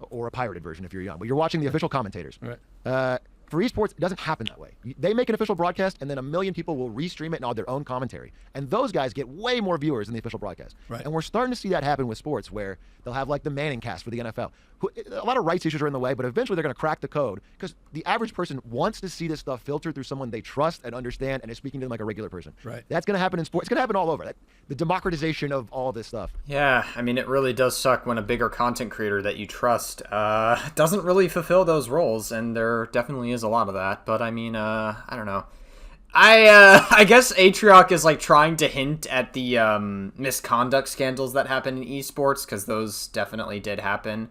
Or a pirated version if you're young, but you're watching the official commentators, right? For esports, it doesn't happen that way. They make an official broadcast, and then a million people will restream it and add their own commentary. And those guys get way more viewers than the official broadcast. Right. And we're starting to see that happen with sports, where they'll have like the Manning cast for the NFL. A lot of rights issues are in the way, but eventually they're going to crack the code, because the average person wants to see this stuff filtered through someone they trust and understand and is speaking to them like a regular person. Right. That's going to happen in sports. It's going to happen all over. The democratization of all this stuff. Yeah, I mean, it really does suck when a bigger content creator that you trust doesn't really fulfill those roles, and there definitely is a lot of that. But I mean, I don't know. I guess Atrioc is like trying to hint at the misconduct scandals that happen in esports, because those definitely did happen,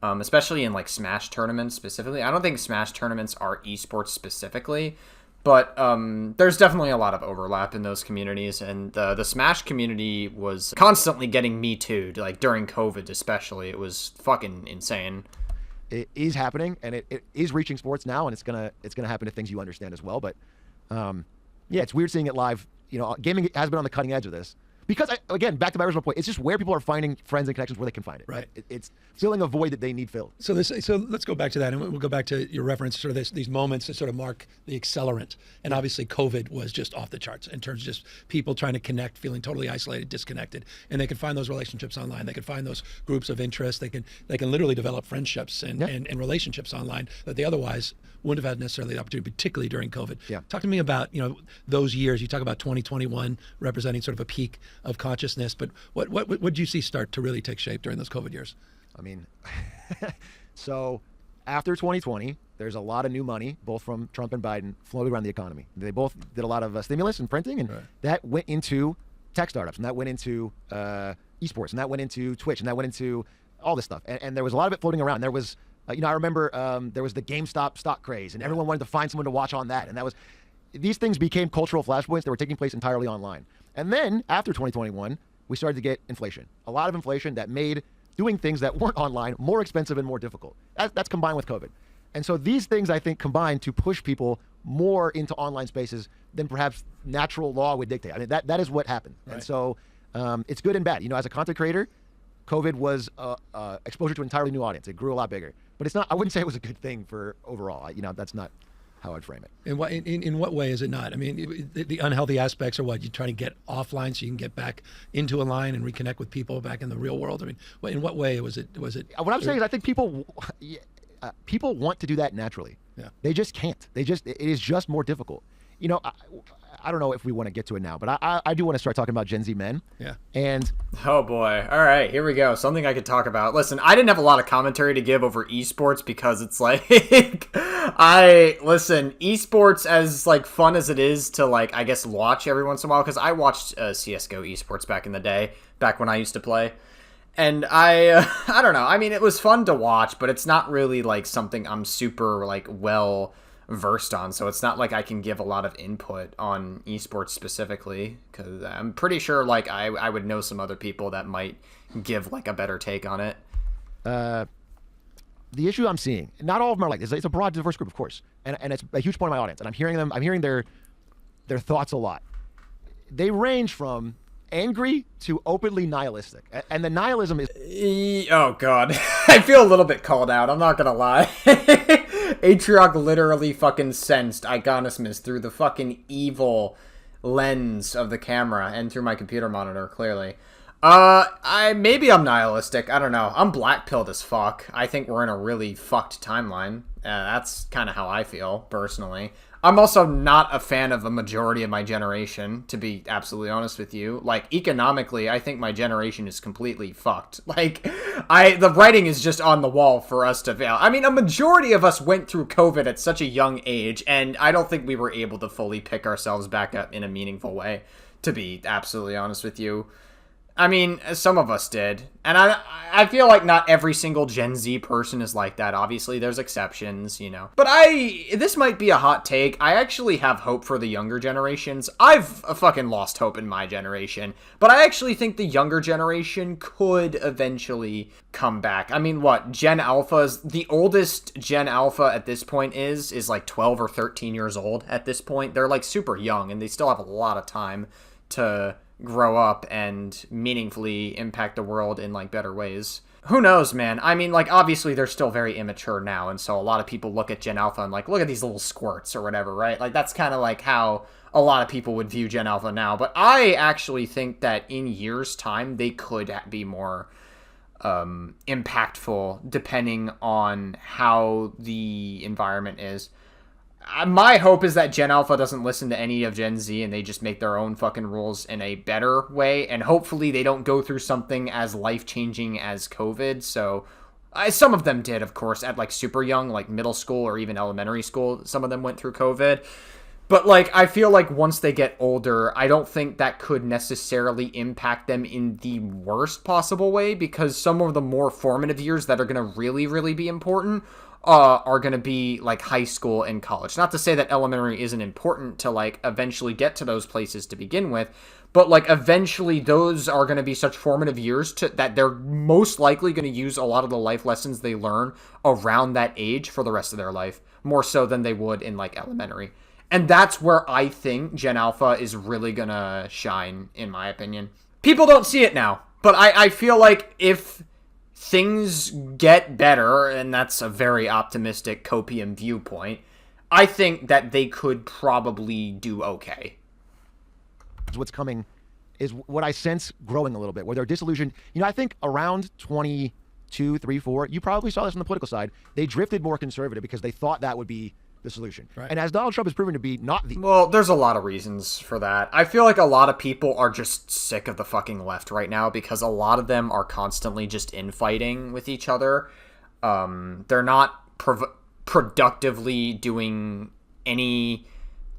especially in like Smash tournaments specifically. I don't think Smash tournaments are esports specifically, but there's definitely a lot of overlap in those communities, and the Smash community was constantly getting Me Too'd, like during COVID especially. It was fucking insane. It is happening, and it is reaching sports now, and it's gonna happen to things you understand as well. But yeah, it's weird seeing it live. Gaming has been on the cutting edge of this. Because, again, back to my original point, it's just where people are finding friends and connections where they can find it. Right. It's filling a void that they need filled. So let's go back to that, and we'll go back to your reference, sort of these moments that sort of mark the accelerant. And obviously, COVID was just off the charts in terms of just people trying to connect, feeling totally isolated, disconnected, and they can find those relationships online. They can find those groups of interest. They can literally develop friendships and relationships online that they otherwise wouldn't have had necessarily the opportunity, particularly during COVID. Yeah. Talk to me about those years. You talk about 2021 representing sort of a peak of consciousness, but what did you see start to really take shape during those COVID years? I mean, so after 2020, there's a lot of new money, both from Trump and Biden, floating around the economy. They both did a lot of stimulus and printing, and that went into tech startups, and that went into esports, and that went into Twitch, and that went into all this stuff. And there was a lot of it floating around. There was, I remember there was the GameStop stock craze, and everyone wanted to find someone to watch on that. And these things became cultural flashpoints that were taking place entirely online. And then after 2021, we started to get inflation. A lot of inflation that made doing things that weren't online more expensive and more difficult. That's combined with COVID. And so these things, I think, combined to push people more into online spaces than perhaps natural law would dictate. I mean, that is what happened. Right. And so it's good and bad. As a content creator, COVID was exposure to an entirely new audience. It grew a lot bigger. But it's not. I wouldn't say it was a good thing for overall. That's not how I'd frame it. In what way is it not? I mean, the unhealthy aspects are what? You try to get offline so you can get back into a line and reconnect with people back in the real world. I mean, in what way was it? What I'm saying is I think people want to do that naturally. Yeah. They just can't. It is just more difficult. I don't know if we want to get to it now, but I do want to start talking about Gen Z men. Yeah. And oh boy. All right, here we go. Something I could talk about. Listen, I didn't have a lot of commentary to give over esports because it's like esports, as like fun as it is to like, I guess, watch every once in a while, because I watched CS:GO esports back in the day, back when I used to play. And I don't know. I mean, it was fun to watch, but it's not really like something I'm super like well versed on, so it's not like I can give a lot of input on esports specifically, because I'm pretty sure like I would know some other people that might give like a better take on it. The issue I'm seeing, not all of them are like this. It's a broad, diverse group, of course, and it's a huge point of my audience, and I'm hearing their thoughts a lot. They range from angry to openly nihilistic, and the nihilism is oh god. I feel a little bit called out, I'm not gonna lie. Atrioc literally fucking sensed iconismus through the fucking evil lens of the camera and through my computer monitor, clearly. Maybe I'm nihilistic, I don't know. I'm black-pilled as fuck. I think we're in a really fucked timeline. That's kind of how I feel, personally. I'm also not a fan of a majority of my generation, to be absolutely honest with you. Like, economically, I think my generation is completely fucked. Like, the writing is just on the wall for us to fail. I mean, a majority of us went through COVID at such a young age, and I don't think we were able to fully pick ourselves back up in a meaningful way, to be absolutely honest with you. I mean, some of us did. And I feel like not every single Gen Z person is like that. Obviously, there's exceptions, you know. But this might be a hot take. I actually have hope for the younger generations. I've fucking lost hope in my generation. But I actually think the younger generation could eventually come back. I mean, what? The oldest Gen Alpha at this point is like 12 or 13 years old at this point. They're like super young and they still have a lot of time to grow up and meaningfully impact the world in like better ways. Who knows, man? I mean, like, obviously they're still very immature now, and so a lot of people look at Gen Alpha and like, look at these little squirts or whatever, right? Like, that's kind of like how a lot of people would view Gen Alpha now. But I actually think that in years' time they could be more impactful depending on how the environment is. My hope is that Gen Alpha doesn't listen to any of Gen Z and they just make their own fucking rules in a better way. And hopefully they don't go through something as life-changing as COVID. So some of them did, of course, at like super young, like middle school or even elementary school. Some of them went through COVID. But like, I feel like once they get older, I don't think that could necessarily impact them in the worst possible way, because some of the more formative years that are going to really, really be important are going to be like high school and college. Not to say that elementary isn't important to like eventually get to those places to begin with, but like eventually those are going to be such formative years that they're most likely going to use a lot of the life lessons they learn around that age for the rest of their life, more so than they would in like elementary. And that's where I think Gen Alpha is really going to shine, in my opinion. People don't see it now, but I feel like if things get better, and that's a very optimistic copium viewpoint, I think that they could probably do okay. What's coming is what I sense growing a little bit, where they're disillusioned. You know, I think around 22, 3, 4, you probably saw this on the political side, they drifted more conservative because they thought that would be the solution. Right. And as Donald Trump has proven to be not the... Well, there's a lot of reasons for that. I feel like a lot of people are just sick of the fucking left right now because a lot of them are constantly just infighting with each other. They're not productively doing any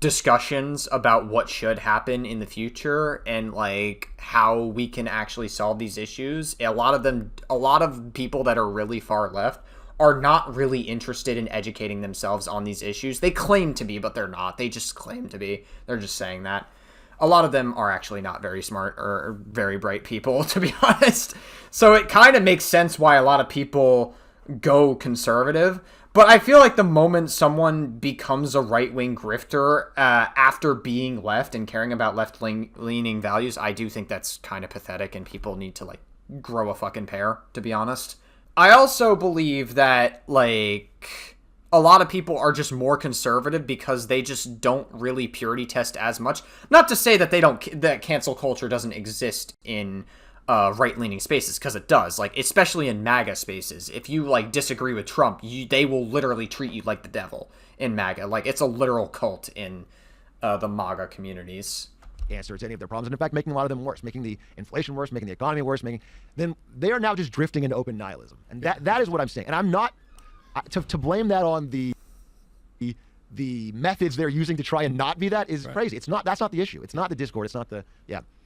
discussions about what should happen in the future and like how we can actually solve these issues. A lot of people that are really far left are not really interested in educating themselves on these issues. They claim to be, but they're not. They just claim to be. They're just saying that. A lot of them are actually not very smart or very bright people, to be honest. So it kind of makes sense why a lot of people go conservative. But I feel like the moment someone becomes a right-wing grifter after being left and caring about left-leaning values, I do think that's kind of pathetic and people need to like grow a fucking pair, to be honest. I also believe that, like, a lot of people are just more conservative because they just don't really purity test as much. Not to say that that cancel culture doesn't exist in right-leaning spaces, because it does. Like, especially in MAGA spaces. If you, like, disagree with Trump, they will literally treat you like the devil in MAGA. Like, it's a literal cult in the MAGA communities. Answer to any of their problems, and in fact making a lot of them worse, making the inflation worse, making the economy worse, then they are now just drifting into open nihilism. And that is what I'm saying. And I'm not to blame that on the methods they're using to try and not be that is crazy. That's not the issue. It's not the Discord. It's not the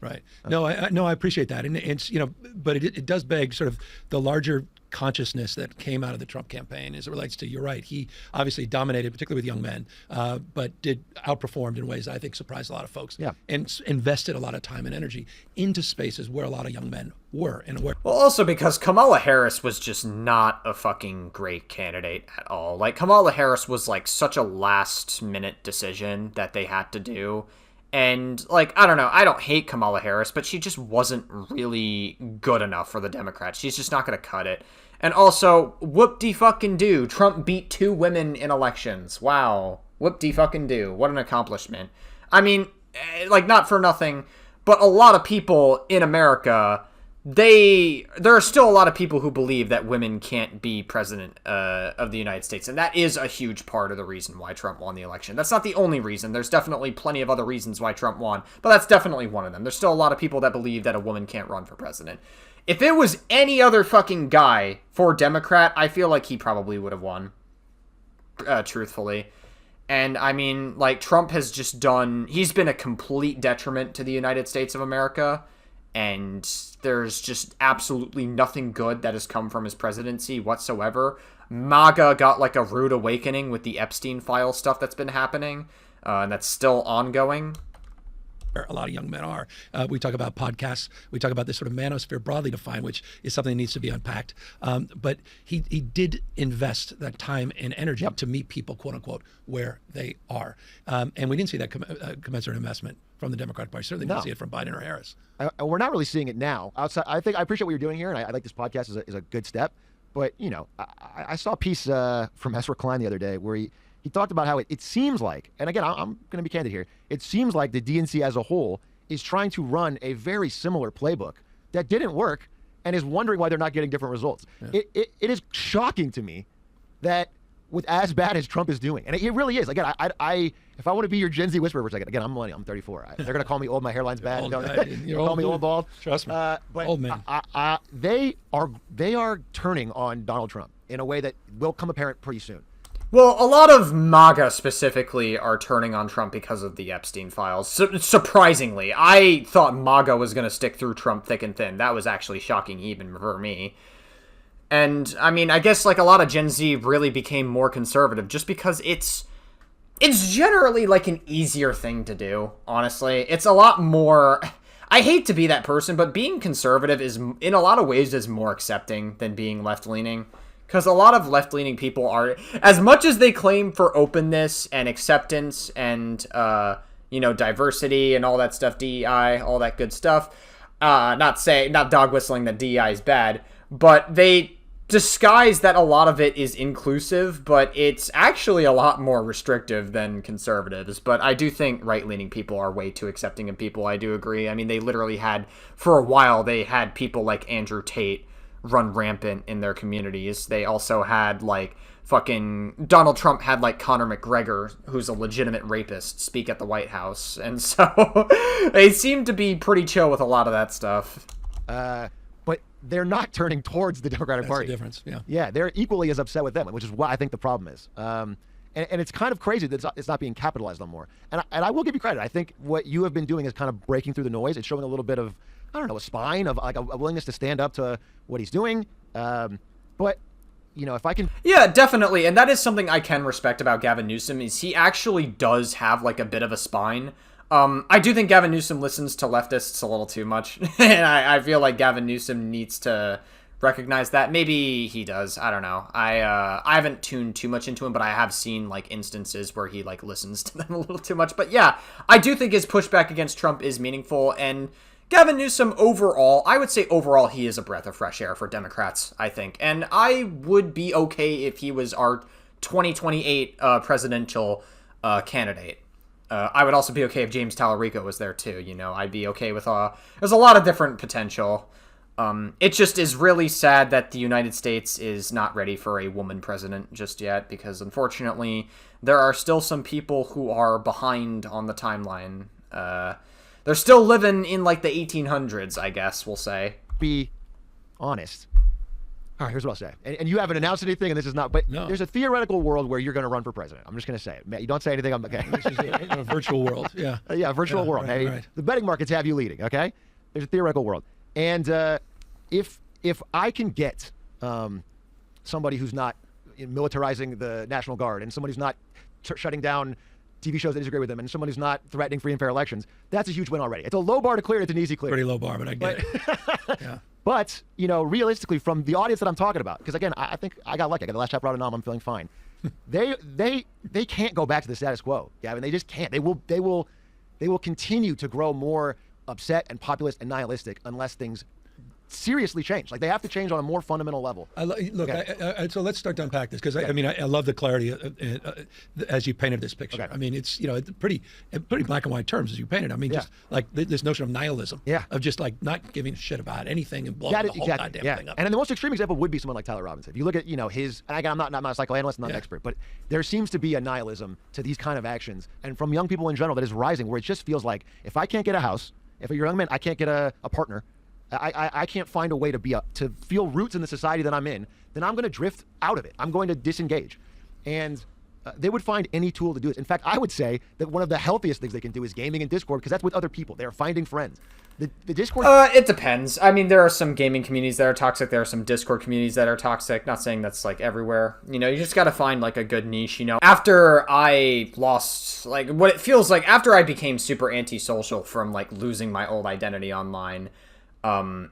Right. No, I appreciate that, and it's but it does beg sort of the larger consciousness that came out of the Trump campaign as it relates to, you're right, he obviously dominated, particularly with young men, but outperformed in ways that I think surprised a lot of folks. Yeah. And invested a lot of time and energy into spaces where a lot of young men were and were. Well, also because Kamala Harris was just not a fucking great candidate at all. Like, Kamala Harris was like such a last minute decision that they had to do. And, like, I don't know, I don't hate Kamala Harris, but she just wasn't really good enough for the Democrats. She's just not going to cut it. And also, whoop-de-fucking-do, Trump beat 2 women in elections. Wow. Whoop-de-fucking-do. What an accomplishment. I mean, like, not for nothing, but a lot of people in America, there are still a lot of people who believe that women can't be president of the United States, and that is a huge part of the reason why Trump won the election. That's not the only reason. There's definitely plenty of other reasons why Trump won, but that's definitely one of them. There's still a lot of people that believe that a woman can't run for president. If it was any other fucking guy for Democrat, I feel like he probably would have won, truthfully. And, I mean, like, Trump has just he's been a complete detriment to the United States of America. and there's just absolutely nothing good that has come from his presidency whatsoever. MAGA got like a rude awakening with the Epstein file stuff that's been happening, and that's still ongoing. A lot of young men are. We talk about podcasts. We talk about this sort of manosphere broadly defined, which is something that needs to be unpacked. But he did invest that time and energy to meet people, quote unquote, where they are. And we didn't see that commensurate investment from the Democratic Party. Certainly didn't see it from Biden or Harris. We're not really seeing it now. Outside, I appreciate what you're doing here, and I like this podcast is a good step. But, I saw a piece from Ezra Klein the other day where he talked about how it seems like, and again, I'm going to be candid here, it seems like the DNC as a whole is trying to run a very similar playbook that didn't work and is wondering why they're not getting different results. Yeah. It is shocking to me that with as bad as Trump is doing, and it really is. Again, I if I want to be your Gen Z whisperer for a second, again, I'm millennial, I'm 34. They're going to call me old, my hairline's bad. You're call me old bald. Trust me. But old man. They are turning on Donald Trump in a way that will come apparent pretty soon. Well, a lot of MAGA specifically are turning on Trump because of the Epstein files. Surprisingly, I thought MAGA was going to stick through Trump thick and thin. That was actually shocking even for me. And, I mean, I guess like a lot of Gen Z really became more conservative just because it's generally like an easier thing to do, honestly. It's a lot more... I hate to be that person, but being conservative is, in a lot of ways, is more accepting than being left-leaning. Because a lot of left-leaning people are, as much as they claim for openness and acceptance and, diversity and all that stuff, DEI, all that good stuff, not dog whistling that DEI is bad, but they disguise that a lot of it is inclusive, but it's actually a lot more restrictive than conservatives. But I do think right-leaning people are way too accepting of people. I do agree. I mean, they literally had, for a while, they had people like Andrew Tate run rampant in their communities. They also had like fucking Donald Trump had like Conor McGregor, who's a legitimate rapist, speak at the White House, and so they seem to be pretty chill with a lot of that stuff. But they're not turning towards the Democratic Party. That's the difference. Yeah, they're equally as upset with them, which is what I think the problem is. And it's kind of crazy that it's not being capitalized on more. And I will give you credit. I think what you have been doing is kind of breaking through the noise. It's showing a little bit of, I don't know, a spine of like a willingness to stand up to what he's doing. But, if I can... Yeah, definitely. And that is something I can respect about Gavin Newsom is he actually does have like a bit of a spine. I do think Gavin Newsom listens to leftists a little too much. And I feel like Gavin Newsom needs to recognize that. Maybe he does. I don't know. I haven't tuned too much into him, but I have seen like instances where he like listens to them a little too much. But yeah, I do think his pushback against Trump is meaningful. And Gavin Newsom, overall, I would say overall he is a breath of fresh air for Democrats, I think. And I would be okay if he was our 2028 presidential candidate. I would also be okay if James Tallarico was there too, I'd be okay with there's a lot of different potential. It just is really sad that the United States is not ready for a woman president just yet, because unfortunately there are still some people who are behind on the timeline. They're still living in like the 1800s, I guess we'll say. Be honest. All right, here's what I'll say. And you haven't announced anything, and this is not, but no. There's a theoretical world where you're going to run for president. I'm just going to say it. Matt, you don't say anything. I'm okay. This is a virtual world. Yeah. Virtual world. Right, hey, right. The betting markets have you leading. Okay. There's a theoretical world, and if I can get somebody who's not militarizing the National Guard, and somebody who's not shutting down TV shows that disagree with them, and someone who's not threatening free and fair elections, that's a huge win already. It's a low bar to clear. It's an easy clear. Pretty low bar, but I get it. Yeah. But, realistically, from the audience that I'm talking about, because again, I think I got lucky. I got the last chapter out of Nom. I'm feeling fine. They can't go back to the status quo, Gavin. They just can't. They will continue to grow more upset and populist and nihilistic unless things seriously change. Like, they have to change on a more fundamental level. So let's start to unpack this, because I love the clarity as you painted this picture. Okay. I mean, it's pretty black and white terms as you painted. I mean, just like this notion of nihilism, of just like not giving a shit about anything and blowing the whole goddamn thing up. And the most extreme example would be someone like Tyler Robinson. If you look at his, and again, I'm not a psychoanalyst, I'm not an expert, but there seems to be a nihilism to these kind of actions, and from young people in general, that is rising, where it just feels like, if I can't get a house, if you're a young man, I can't get a partner, I can't find a way to feel roots in the society that I'm in, then I'm going to drift out of it. I'm going to disengage. And they would find any tool to do this. In fact, I would say that one of the healthiest things they can do is gaming in Discord, because that's with other people. They're finding friends. The Discord... It depends. I mean, there are some gaming communities that are toxic. There are some Discord communities that are toxic. Not saying that's like everywhere. You know, you just got to find like a good niche, you know. After I lost, like, what it feels like after I became super antisocial from like losing my old identity online,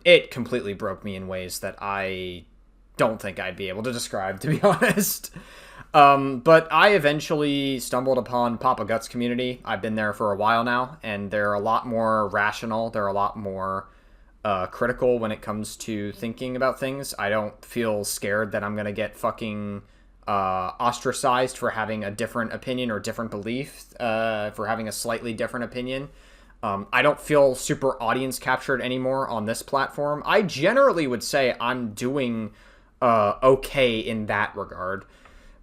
it completely broke me in ways that I don't think I'd be able to describe, to be honest. But I eventually stumbled upon Papa Guts community. I've been there for a while now, and they're a lot more rational. They're a lot more critical when it comes to thinking about things. I don't feel scared that I'm going to get fucking ostracized for having a different opinion or different belief, for having a slightly different opinion. I don't feel super audience captured anymore on this platform. I generally would say I'm doing okay in that regard.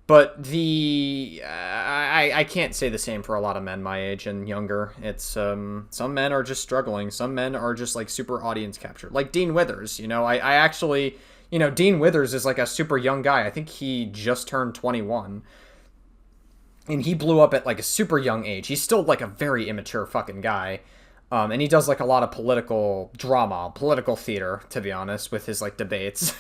But I can't say the same for a lot of men my age and younger. It's some men are just struggling. Some men are just like super audience captured. Like Dean Withers, you know, I actually, you know, Dean Withers is like a super young guy. I think he just turned 21. And he blew up at like a super young age. He's still like a very immature fucking guy. And he does like a lot of political drama, political theater, to be honest, with his like debates.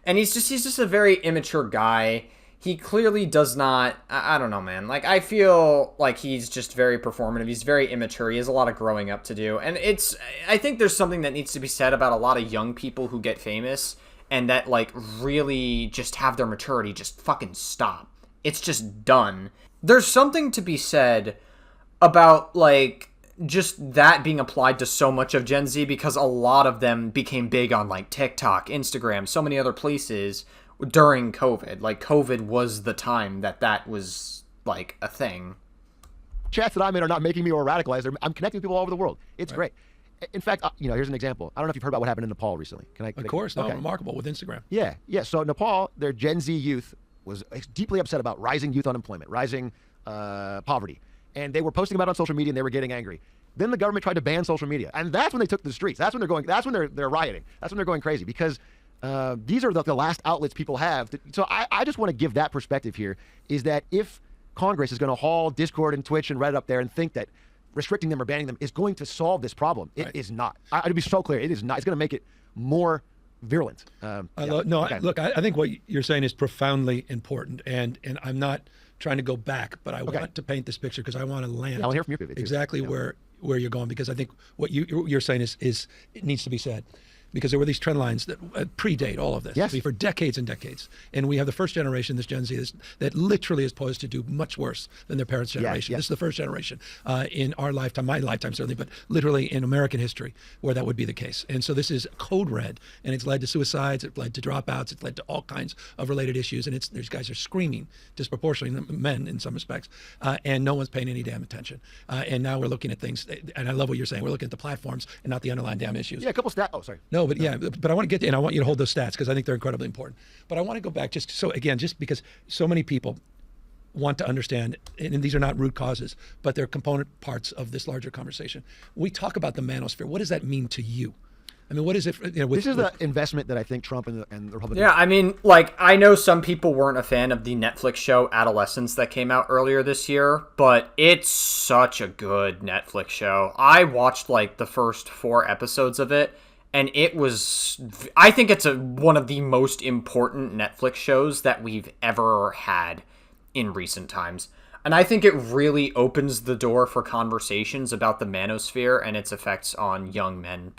And he's just a very immature guy. He clearly does not, I don't know, man. Like, I feel like he's just very performative. He's very immature. He has a lot of growing up to do. And I think there's something that needs to be said about a lot of young people who get famous and that, like, really just have their maturity just fucking stop. It's just done. There's something to be said about, like, just that being applied to so much of Gen Z, because a lot of them became big on, like, TikTok, Instagram, so many other places during COVID. Like, COVID was the time that was like a thing. Chats that I'm in are not making me more radicalized. I'm connecting with people all over the world. It's great. In fact, you know, here's an example. I don't know if you've heard about what happened in Nepal recently. Of course, no, remarkable with Instagram. Yeah. So Nepal, their Gen Z youth was deeply upset about rising youth unemployment, rising poverty, and they were posting about it on social media, and they were getting angry. Then the government tried to ban social media, and that's when they took to the streets. That's when they're going. That's when they're rioting. That's when they're going crazy, because these are the last outlets people have. So I just want to give that perspective here, is that if Congress is going to haul Discord and Twitch and Reddit up there and think that restricting them or banning them is going to solve this problem, it is not. I'd be so clear, it is not. It's going to make it more virulent. Look, I think what you're saying is profoundly important, and I'm not trying to go back, but I want to paint this picture because I want to land I'll hear from you exactly where you're going, because I think what you're saying is it needs to be said. Because there were these trend lines that predate all of this for decades and decades. And we have the first generation, this Gen Z, that literally is poised to do much worse than their parents' generation. This is the first generation in our lifetime, my lifetime certainly, but literally in American history where that would be the case. And so this is code red, and it's led to suicides, it's led to dropouts, it's led to all kinds of related issues. And these guys are screaming disproportionately, men in some respects, and no one's paying any damn attention. And now we're looking at things, and I love what you're saying, we're looking at the platforms and not the underlying damn issues. Yeah, a couple stats. Oh, sorry. No, but I want to get to, and I want you to hold those stats because I think they're incredibly important. But I want to go back just because so many people want to understand, and these are not root causes, but they're component parts of this larger conversation. We talk about the manosphere. What does that mean to you? I mean, what is it? This is the investment that I think Trump and the Republicans. Yeah, I mean, like, I know some people weren't a fan of the Netflix show Adolescence that came out earlier this year, but it's such a good Netflix show. I watched like the first 4 episodes of it, and I think it's one of the most important Netflix shows that we've ever had in recent times. And I think it really opens the door for conversations about the manosphere and its effects on young men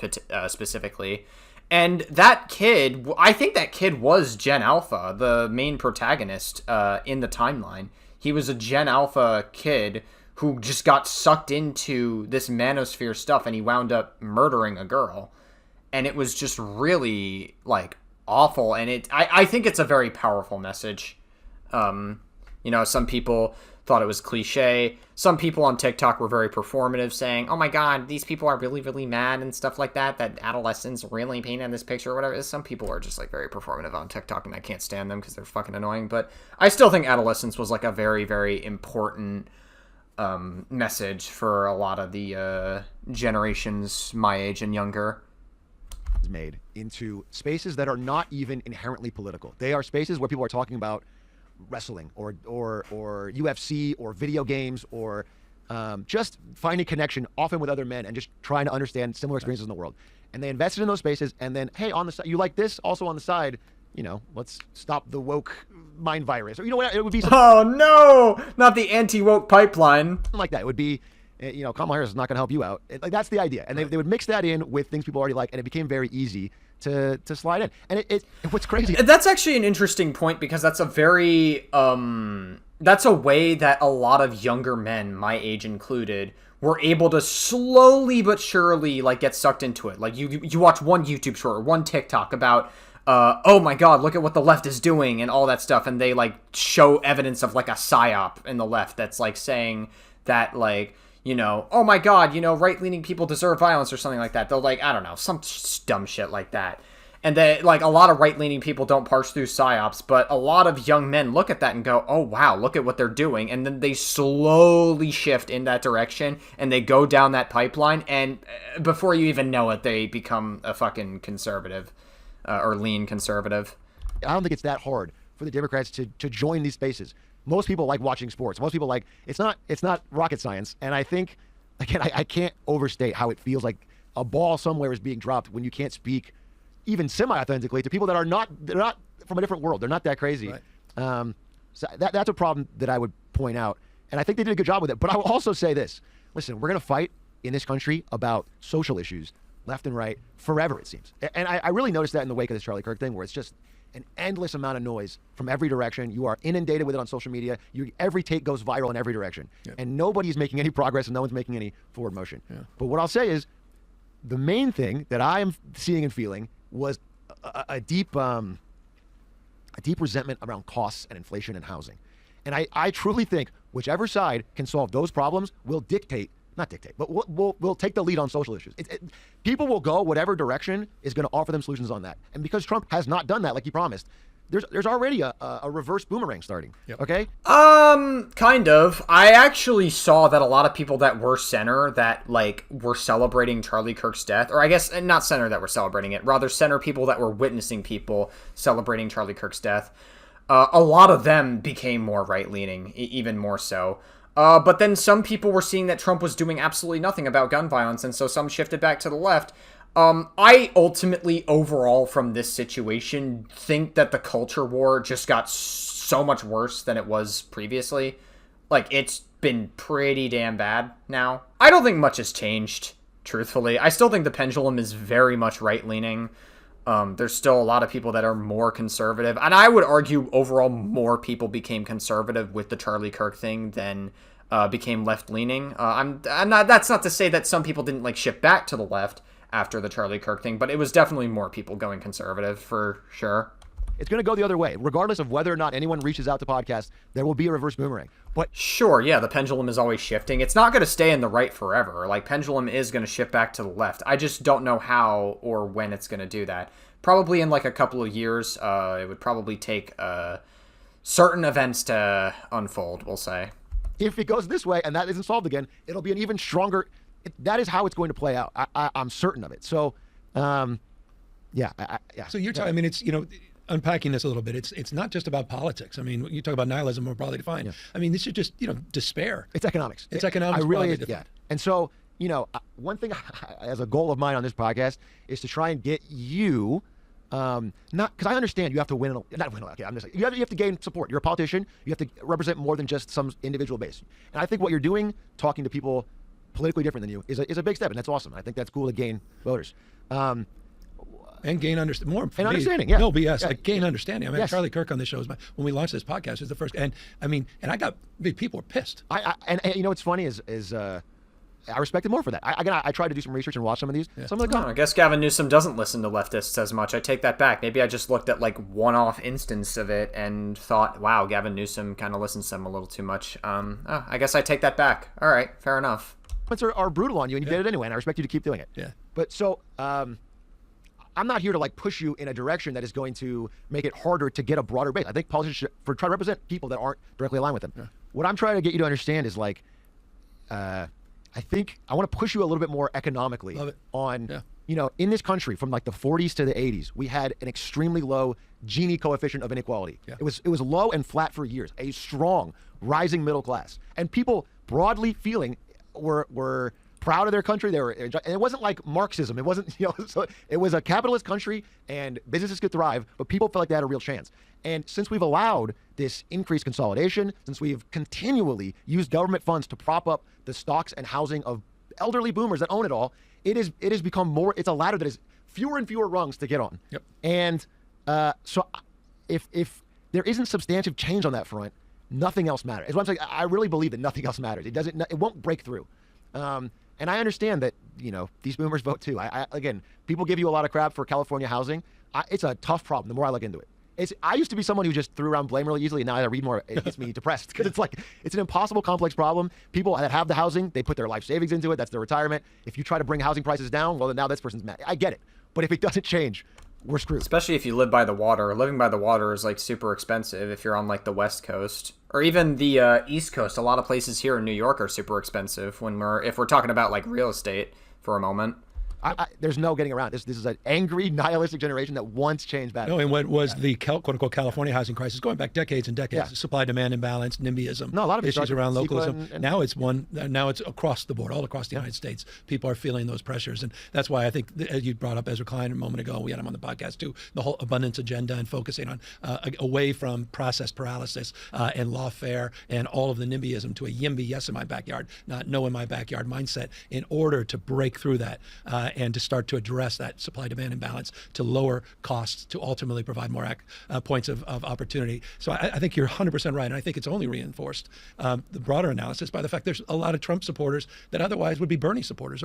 specifically. And that kid, I think that kid was Gen Alpha, the main protagonist in the timeline. He was a Gen Alpha kid who just got sucked into this manosphere stuff, and he wound up murdering a girl. And it was just really, like, awful. And I think it's a very powerful message. You know, some people thought it was cliche. Some people on TikTok were very performative, saying, oh my god, these people are really, really mad and stuff like that adolescents really painted this picture or whatever. Some people are just, like, very performative on TikTok, and I can't stand them because they're fucking annoying. But I still think adolescence was, like, a very, very important message for a lot of the generations my age and younger. Made into spaces that are not even inherently political. They are spaces where people are talking about wrestling or UFC or video games or just finding connection often with other men and just trying to understand similar experiences in the world. And they invested in those spaces, and then, hey, on the side, you like this? Also on the side, let's stop the woke mind virus. Or, what, it would be something. Oh, no! Not the anti-woke pipeline. Something like that. It would be, Kamala Harris is not going to help you out. That's the idea. And they would mix that in with things people already like, and it became very easy to slide in. And what's crazy. That's actually an interesting point, because that's a very, that's a way that a lot of younger men, my age included, were able to slowly but surely get sucked into it. Like you watch one YouTube short or one TikTok about, oh my God, look at what the left is doing and all that stuff, and they show evidence of a psyop in the left that's saying that oh my God, right-leaning people deserve violence or something like that. They'll I don't know, some dumb shit like that. And then, a lot of right-leaning people don't parse through psyops, but a lot of young men look at that and go, oh, wow, look at what they're doing. And then they slowly shift in that direction, and they go down that pipeline, and before you even know it, they become a fucking conservative, or lean conservative. I don't think it's that hard for the Democrats to join these spaces. Most people like watching sports. Most people it's not rocket science. And I think, again, I can't overstate how it feels like a ball somewhere is being dropped when you can't speak even semi-authentically to people they're not from a different world. They're not that crazy. Right. So that's a problem that I would point out. And I think they did a good job with it. But I will also say this. Listen, we're going to fight in this country about social issues, left and right, forever, it seems. And I really noticed that in the wake of this Charlie Kirk thing, where it's just an endless amount of noise from every direction. You are inundated with it on social media. Every take goes viral in every direction. Yep. And nobody's making any progress and no one's making any forward motion. Yeah. But what I'll say is the main thing that I am seeing and feeling was a deep resentment around costs and inflation and housing. And I truly think whichever side can solve those problems will not dictate, but we'll take the lead on social issues. People will go whatever direction is going to offer them solutions on that. And because Trump has not done that like he promised, there's already a reverse boomerang starting. Yep. Okay? Kind of. I actually saw that a lot of people that were center that were celebrating Charlie Kirk's death, or I guess not center that were celebrating it, rather center people that were witnessing people celebrating Charlie Kirk's death. A lot of them became more right-leaning, even more so. But then some people were seeing that Trump was doing absolutely nothing about gun violence, and so some shifted back to the left. I ultimately, overall, from this situation, think that the culture war just got so much worse than it was previously. It's been pretty damn bad now. I don't think much has changed, truthfully. I still think the pendulum is very much right-leaning. There's still a lot of people that are more conservative. And I would argue, overall, more people became conservative with the Charlie Kirk thing than became left-leaning. That's not to say that some people didn't, shift back to the left after the Charlie Kirk thing, but it was definitely more people going conservative, for sure. It's going to go the other way. Regardless of whether or not anyone reaches out to podcasts, there will be a reverse boomerang. But sure, yeah, the pendulum is always shifting. It's not going to stay in the right forever. Pendulum is going to shift back to the left. I just don't know how or when it's going to do that. Probably in a couple of years. It would probably take certain events to unfold, we'll say. If it goes this way and that isn't solved again, it'll be an even stronger... that is how it's going to play out. I'm certain of it. So, yeah. So you're talking, it's, unpacking this a little bit, it's not just about politics. You talk about nihilism more broadly defined. Yeah. This is just, despair. It's economics. It's economics. I really, yeah. And so, one thing as a goal of mine on this podcast is to try and get you, not because I understand you have to win. Not win. Okay, I'm just like, you have to gain support. You're a politician. You have to represent more than just some individual base. And I think what you're doing, talking to people politically different than you, is a big step, and that's awesome. I think that's cool to gain voters. And gain understanding, yeah. No BS, yeah. gain understanding. Yes. Charlie Kirk on this show when we launched this podcast is the first, and I got people were pissed. And what's funny is I respect him more for that. I tried to do some research and watch some of these. Yeah. Some of the I guess Gavin Newsom doesn't listen to leftists as much. I take that back. Maybe I just looked at one-off instance of it and thought, wow, Gavin Newsom kind of listens to him a little too much. I guess I take that back. All right, fair enough. Are brutal on you, and you did it anyway, and I respect you to keep doing it. Yeah. But so I'm not here to push you in a direction that is going to make it harder to get a broader base. I think politicians should try to represent people that aren't directly aligned with them. Yeah. What I'm trying to get you to understand is I think I want to push you a little bit more economically on, in this country from like the 40s to the 80s, we had an extremely low Gini coefficient of inequality. Yeah. It was low and flat for years, a strong rising middle class, and people broadly feeling were proud of their country. And it wasn't like Marxism. It wasn't, so it was a capitalist country and businesses could thrive, but people felt like they had a real chance. And since we've allowed this increased consolidation, since we've continually used government funds to prop up the stocks and housing of elderly boomers that own it all, it has become more, it's a ladder that is fewer and fewer rungs to get on. Yep. And so if there isn't substantive change on that front, nothing else matters. Is what I'm saying. I really believe that nothing else matters. It won't break through. And I understand that, these boomers vote too. Again, people give you a lot of crap for California housing. It's a tough problem the more I look into it. I used to be someone who just threw around blame really easily, and now I read more, it gets me depressed because it's an impossible, complex problem. People that have the housing, they put their life savings into it. That's their retirement. If you try to bring housing prices down, well, then now this person's mad. I get it. But if it doesn't change, we're screwed. Especially if you live by the water. Living by the water is like super expensive if you're on like the West Coast or even the East Coast. A lot of places here in New York are super expensive if we're talking about like real estate for a moment. There's no getting around this. This is an angry, nihilistic generation that wants change back. No, and what was the quote-unquote California housing crisis going back decades and decades? Supply-demand imbalance, NIMBYism, a lot of issues around localism. Now it's across the board, all across the United States. People are feeling those pressures, and that's why I think, as you brought up Ezra Klein a moment ago, we had him on the podcast too, the whole abundance agenda and focusing on away from process paralysis and lawfare and all of the NIMBYism to a YIMBY, yes in my backyard, not no in my backyard mindset, in order to break through that and to start to address that supply-demand imbalance, to lower costs, to ultimately provide more points of opportunity. So I think you're 100% right, and I think it's only reinforced the broader analysis by the fact there's a lot of Trump supporters that otherwise would be Bernie supporters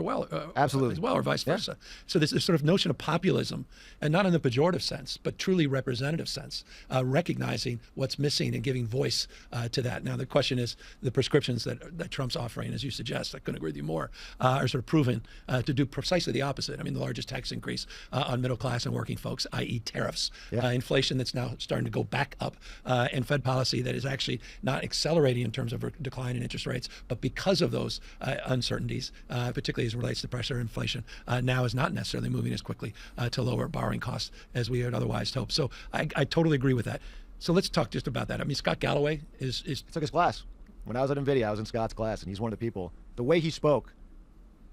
absolutely as well, or vice versa. So this sort of notion of populism, and not in the pejorative sense, but truly representative sense, recognizing what's missing and giving voice to that. Now the question is the prescriptions that Trump's offering, as you suggest, I couldn't agree with you more, are sort of proven to do precisely the opposite. I mean, the largest tax increase on middle class and working folks, i.e. tariffs, inflation that's now starting to go back up, and Fed policy that is actually not accelerating in terms of a decline in interest rates, but because of those uncertainties, particularly as it relates to pressure inflation, now is not necessarily moving as quickly to lower borrowing costs as we had otherwise hoped. So I totally agree with that. So let's talk just about that. I mean, Scott Galloway is I took his class. When I was at NVIDIA, I was in Scott's class, and he's one of the people. The way he spoke,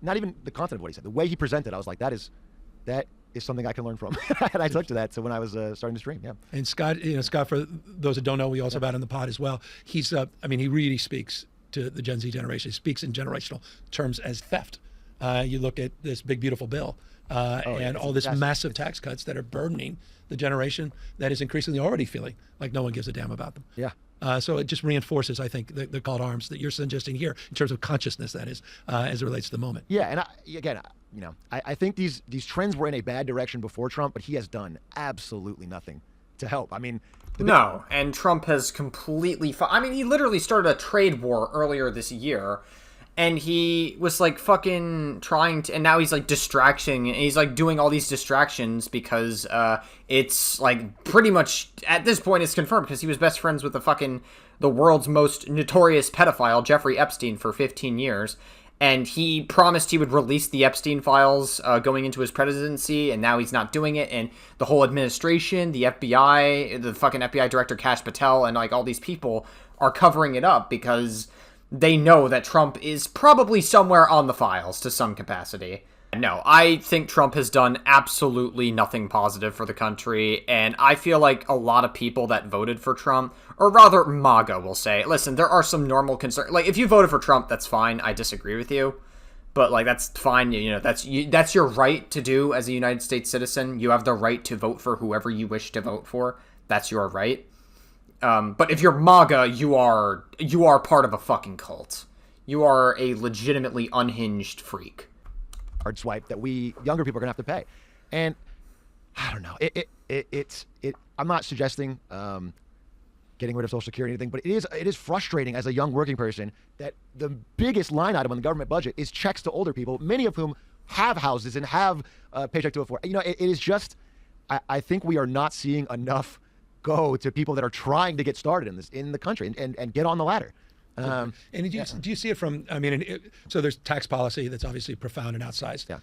not even the content of what he said, the way he presented, I was like, that is something I can learn from. And I took to that. So when I was starting to stream, And Scott, Scott, for those that don't know, we also had on the pod as well. He's, he really speaks to the Gen Z generation. He speaks in generational terms as theft. You look at this big, beautiful bill and all this massive tax cuts that are burdening the generation that is increasingly already feeling like no one gives a damn about them. Yeah. So it just reinforces, I think, the call to arms that you're suggesting here in terms of consciousness, that is, as it relates to the moment. Yeah, and I think these trends were in a bad direction before Trump, but he has done absolutely nothing to help. I mean, and Trump has completely. He literally started a trade war earlier this year. And he was like fucking trying to, and now he's like distraction. And he's like doing all these distractions because it's like pretty much at this point it's confirmed because he was best friends with the world's most notorious pedophile, Jeffrey Epstein, for 15 years. And he promised he would release the Epstein files going into his presidency, and now he's not doing it. And the whole administration, the FBI, the fucking FBI director Kash Patel, and like all these people are covering it up because they know that Trump is probably somewhere on the files to some capacity. No, I think Trump has done absolutely nothing positive for the country, and I feel like a lot of people that voted for Trump, or rather MAGA, will say, listen, there are some normal concerns. Like, if you voted for Trump, that's fine. I disagree with you, but like that's fine. That's your right to do as a United States citizen. You have the right to vote for whoever you wish to vote for. That's your right. But if you're MAGA, you are part of a fucking cult. You are a legitimately unhinged freak. Hard swipe that we younger people are gonna have to pay, and I don't know. It's I'm not suggesting getting rid of Social Security or anything, but it is frustrating as a young working person that the biggest line item on the government budget is checks to older people, many of whom have houses and have a paycheck to afford. It is just I think we are not seeing enough go to people that are trying to get started in the country and get on the ladder. And do you see it from? I mean, so there's tax policy that's obviously profound and outsized. Yeah.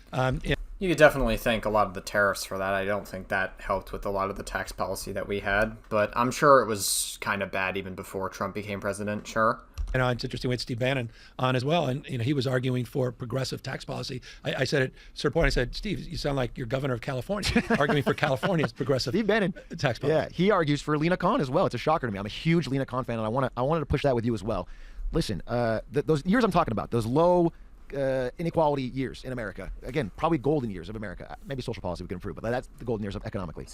You could definitely thank a lot of the tariffs for that. I don't think that helped with a lot of the tax policy that we had, but I'm sure it was kind of bad even before Trump became president. Sure. It's interesting. We had Steve Bannon on as well, and he was arguing for progressive tax policy. I said at a certain point, I said, Steve, you sound like you're governor of California, arguing for California's progressive Steve Bannon, tax policy. Yeah, he argues for Lena Khan as well. It's a shocker to me. I'm a huge Lena Khan fan, and I wanted to push that with you as well. Listen, those years I'm talking about, those low inequality years in America, again, probably golden years of America. Maybe social policy we can improve, but that's the golden years of economically.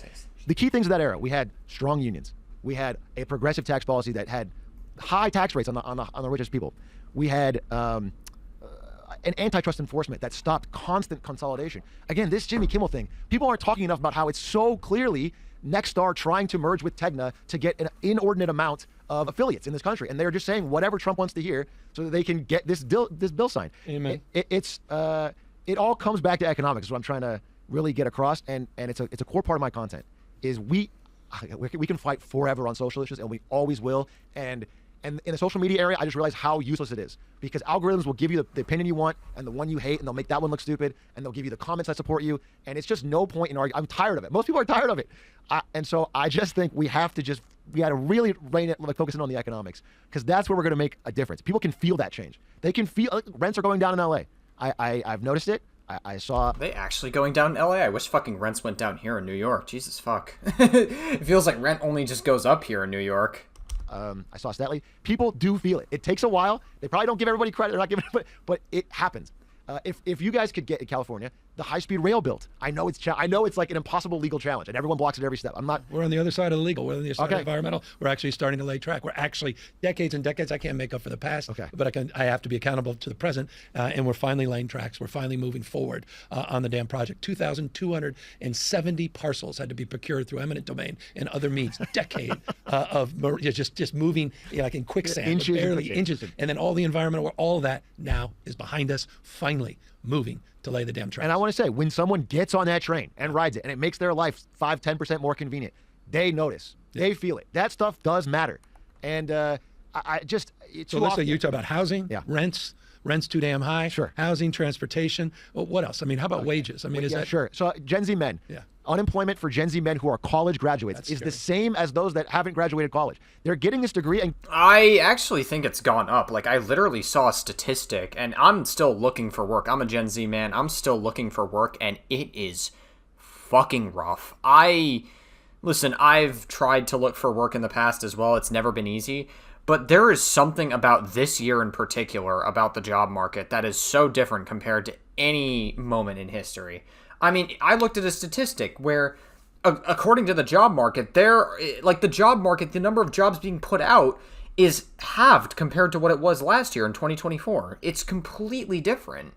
The key things of that era, we had strong unions. We had a progressive tax policy that had high tax rates on the richest people. We had an antitrust enforcement that stopped constant consolidation. Again, this Jimmy Kimmel thing, people aren't talking enough about how it's so clearly Nexstar trying to merge with Tegna to get an inordinate amount of affiliates in this country, and they're just saying whatever Trump wants to hear so that they can get this bill signed. Amen. It all comes back to economics, is what I'm trying to really get across, and it's a core part of my content. Is we can fight forever on social issues, and we always will. And in the social media area, I just realized how useless it is, because algorithms will give you the opinion you want and the one you hate, and they'll make that one look stupid, and they'll give you the comments that support you, and it's just no point in arguing. I'm tired of it. Most people are tired of it, and so I just think we got to really focus in on the economics, because that's where we're going to make a difference. People can feel that change. They can feel rents are going down in LA. I've noticed it. I saw. Are they actually going down in LA? I wish fucking rents went down here in New York. Jesus fuck. It feels like rent only just goes up here in New York. I saw Statly. People do feel it. It takes a while. They probably don't give everybody credit. They're not giving it, but it happens. If you guys could get in California the high-speed rail built, I know it's like an impossible legal challenge, and everyone blocks it every step. We're on the other side of the legal. We're on the other side of environmental. We're actually starting to lay track. We're actually decades and decades. I can't make up for the past, but I have to be accountable to the present, and we're finally laying tracks. We're finally moving forward on the damn project. 2,270 parcels had to be procured through eminent domain and other means. Decade of just moving like in quicksand, barely inches, and then all the environmental, all of that now is behind us. Finally moving to lay the damn tracks. And I want to say, when someone gets on that train and rides it, and it makes their life 5-10% more convenient, they notice. They feel it. That stuff does matter. And I just... So let's say you talk about housing, rents too damn high, housing, transportation. Well, what else? I mean, how about wages? I mean, is that... Sure. So Gen Z men. Yeah. Unemployment for Gen Z men who are college graduates is the same as those that haven't graduated college. They're getting this degree, and I actually think it's gone up. Like, I literally saw a statistic, and I'm still looking for work. I'm a Gen Z man. I'm still looking for work, and it is fucking rough. Listen, I've tried to look for work in the past as well. It's never been easy. But there is something about this year in particular, about the job market, that is so different compared to any moment in history. I mean, I looked at a statistic where, according to the job market, the number of jobs being put out is halved compared to what it was last year in 2024. It's completely different.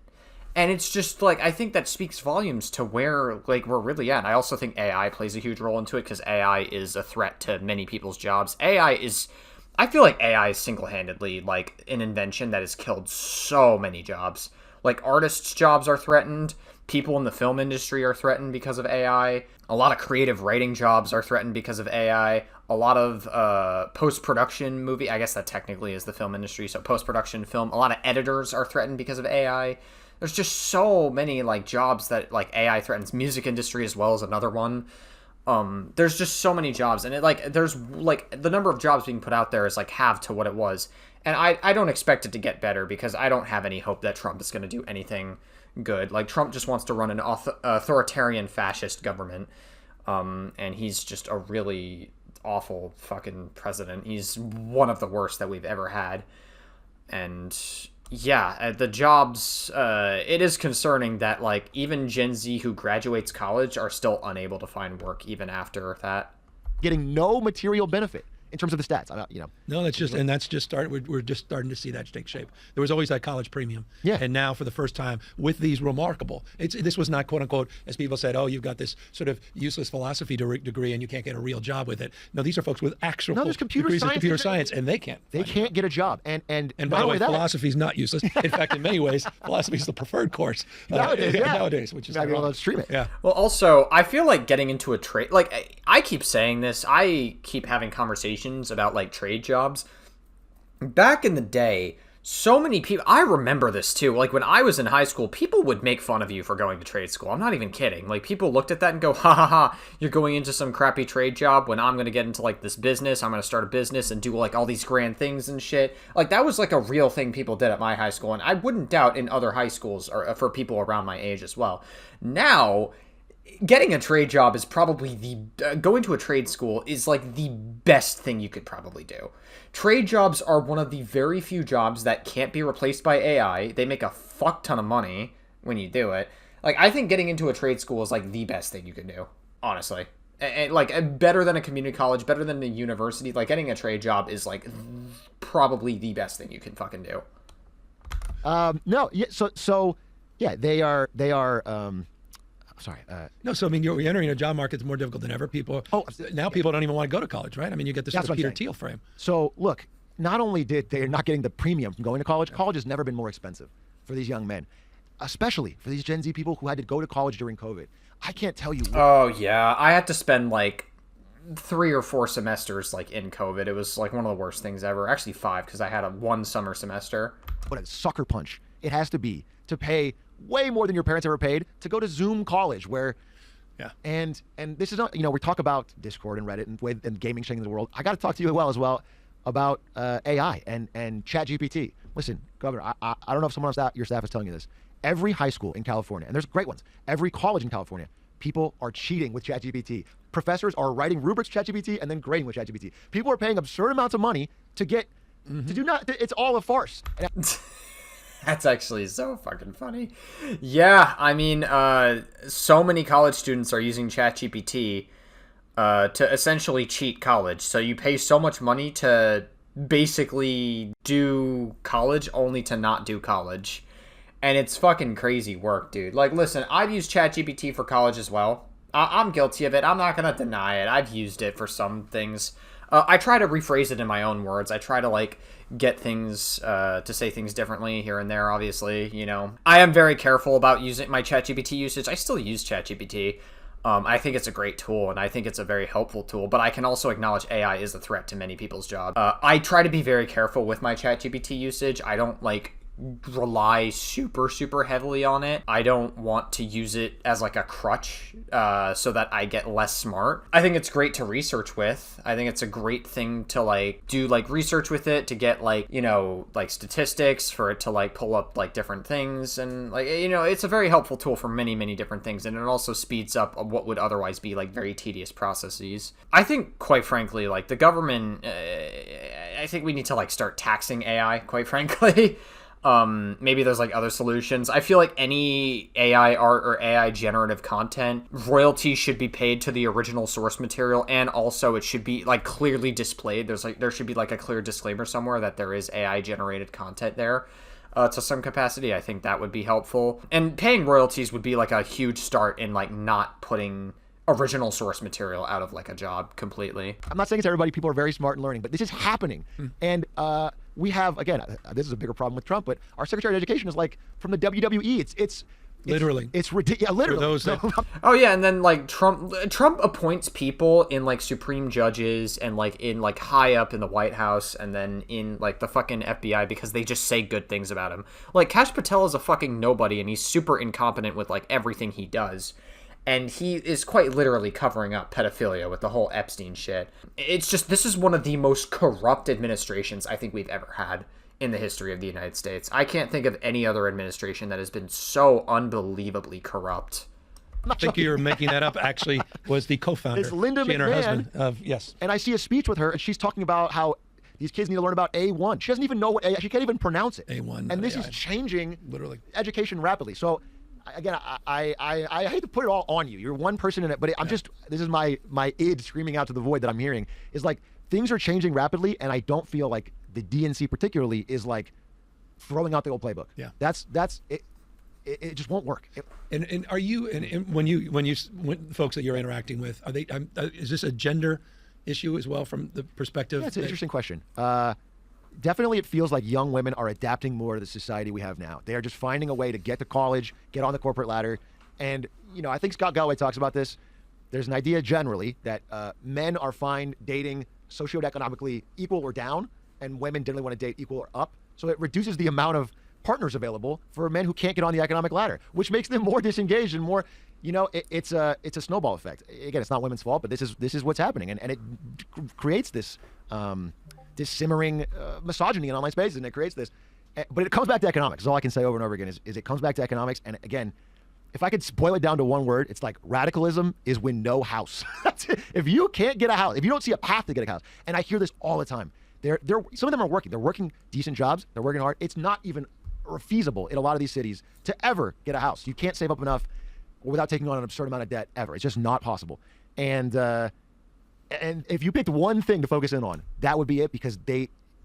And it's just like, I think that speaks volumes to where we're really at. And I also think AI plays a huge role into it, because AI is a threat to many people's jobs. I feel like AI is single-handedly like an invention that has killed so many jobs. Like, artists' jobs are threatened. People in the film industry are threatened because of AI. A lot of creative writing jobs are threatened because of AI. A lot of post-production movie, I guess that technically is the film industry, so post-production film. A lot of editors are threatened because of AI. There's just so many jobs that AI threatens. Music industry as well as another one. There's just so many jobs, and there's the number of jobs being put out there is half to what it was. And I don't expect it to get better, because I don't have any hope that Trump is going to do anything good. Trump just wants to run an authoritarian fascist government, and he's just a really awful fucking president. He's one of the worst that we've ever had. And yeah, the jobs, it is concerning that even Gen Z who graduates college are still unable to find work even after that. Getting no material benefit in terms of the stats. No, that's just starting. We're just starting to see that take shape. There was always that college premium, and now for the first time with these remarkable. This was not, quote unquote, as people said, oh, you've got this sort of useless philosophy degree and you can't get a real job with it. No, these are folks with actual there's computer degrees science, in computer science, and they can't. They can't get a job. And by the way, philosophy is not useless. In fact, in many ways, philosophy is the preferred course nowadays, which is stream it. Yeah. Well, also, I feel like getting into a trade. I keep saying this. I keep having conversations about trade jobs, Back in the day, so many people, I remember this too, like when I was in high school, people would make fun of you for going to trade school. I'm not even kidding. Like, people looked at that and go, ha ha ha, you're going into some crappy trade job when I'm going to get into like this business. I'm going to start a business and do like all these grand things and shit. Like, that was like a real thing people did at my high school, and I wouldn't doubt in other high schools or for people around my age as well. Now, getting a trade job is probably going to a trade school is like the best thing you could probably do. Trade jobs are one of the very few jobs that can't be replaced by AI. They make a fuck ton of money when you do it. Like, I think getting into a trade school is like the best thing you can do, honestly. And like, better than a community college, better than a university. Like, getting a trade job is like probably the best thing you can fucking do. No, yeah, so yeah, they are sorry. No, so I mean, you're entering a job market that's more difficult than ever. People people don't even want to go to college, right? I mean, you get this sort of Peter Thiel frame. So look, not only did they're not getting the premium from going to college, college has never been more expensive for these young men, especially for these Gen Z people who had to go to college during COVID. I can't tell you. Oh yeah, I had to spend like 3 or 4 semesters like in COVID. It was like one of the worst things ever. Actually 5, because I had one summer semester. What a sucker punch it has to be to pay way more than your parents ever paid to go to Zoom college, where and this is not, we talk about Discord and Reddit and gaming changing the world. I got to talk to you as well about AI and ChatGPT. Listen, Governor, I don't know if someone else your staff is telling you this. Every high school in California, and there's great ones, every college in California, people are cheating with ChatGPT. Professors are writing rubrics with ChatGPT and then grading with ChatGPT. People are paying absurd amounts of money to get to do not. It's all a farce. That's actually so fucking funny. Yeah, I mean, so many college students are using ChatGPT to essentially cheat college. So you pay so much money to basically do college only to not do college. And it's fucking crazy work, dude. Like, listen, I've used ChatGPT for college as well. I'm guilty of it. I'm not going to deny it. I've used it for some things. I try to rephrase it in my own words. I try to, like, get things to say things differently here and there, obviously. I am very careful about using my ChatGPT usage. I still use ChatGPT. I think it's a great tool, and I think it's a very helpful tool, but I can also acknowledge AI is a threat to many people's jobs. I try to be very careful with my ChatGPT usage. I don't, like, rely super heavily on it. I don't want to use it as like a crutch so that I get less smart. I think it's great to research with. I think it's a great thing to like do like research with it to get like, like statistics, for it to like pull up like different things, and like, it's a very helpful tool for many different things, and it also speeds up what would otherwise be like very tedious processes. I think, quite frankly, like the government, I think we need to like start taxing AI, quite frankly. Maybe there's like other solutions. I feel like any AI art or AI generative content, royalties should be paid to the original source material, and also it should be like clearly displayed. There should be like a clear disclaimer somewhere that there is AI generated content there to some capacity. I think that would be helpful. And paying royalties would be like a huge start in like not putting original source material out of like a job completely. I'm not saying it's everybody. People are very smart and learning, but this is happening. And we have, again, this is a bigger problem with Trump, but our Secretary of Education is like from the WWE. It's literally. It's ridiculous. Yeah, literally. Oh yeah, and then like Trump appoints people in like supreme judges and like in like high up in the White House and then in like the fucking FBI because they just say good things about him. Like Kash Patel is a fucking nobody, and he's super incompetent with like everything he does. And he is quite literally covering up pedophilia with the whole Epstein shit. It's just, this is one of the most corrupt administrations I think we've ever had in the history of the United States. I can't think of any other administration that has been so unbelievably corrupt. I think you're making that up. Actually, was the co-founder. It's Linda she McMahon. And her husband. Yes. And I see a speech with her, and she's talking about how these kids need to learn about A1. She doesn't even know what she can't even pronounce it. A1. And this AI. is changing literally education rapidly. So again, I hate to put it all on you. You're one person in it, but this is my id screaming out to the void that I'm hearing is like things are changing rapidly, and I don't feel like the DNC particularly is like throwing out the old playbook. Yeah, that's it. It just won't work. And are you and when folks that you're interacting with, are they? Is this a gender issue as well from the perspective? Yeah, it's an interesting question. Definitely, it feels like young women are adapting more to the society we have now. They are just finding a way to get to college, get on the corporate ladder. And, I think Scott Galloway talks about this. There's an idea generally that men are fine dating socioeconomically equal or down, and women generally want to date equal or up. So it reduces the amount of partners available for men who can't get on the economic ladder, which makes them more disengaged and more, it's a snowball effect. Again, it's not women's fault, but this is what's happening, and it creates this this simmering misogyny in online spaces, and it creates this. But it comes back to economics. All I can say over and over again is it comes back to economics. And again, if I could boil it down to one word, it's like radicalism is when no house. That's it. If you can't get a house, if you don't see a path to get a house, and I hear this all the time, some of them are working. They're working decent jobs. They're working hard. It's not even feasible in a lot of these cities to ever get a house. You can't save up enough without taking on an absurd amount of debt ever. It's just not possible. And if you picked one thing to focus in on, that would be it, because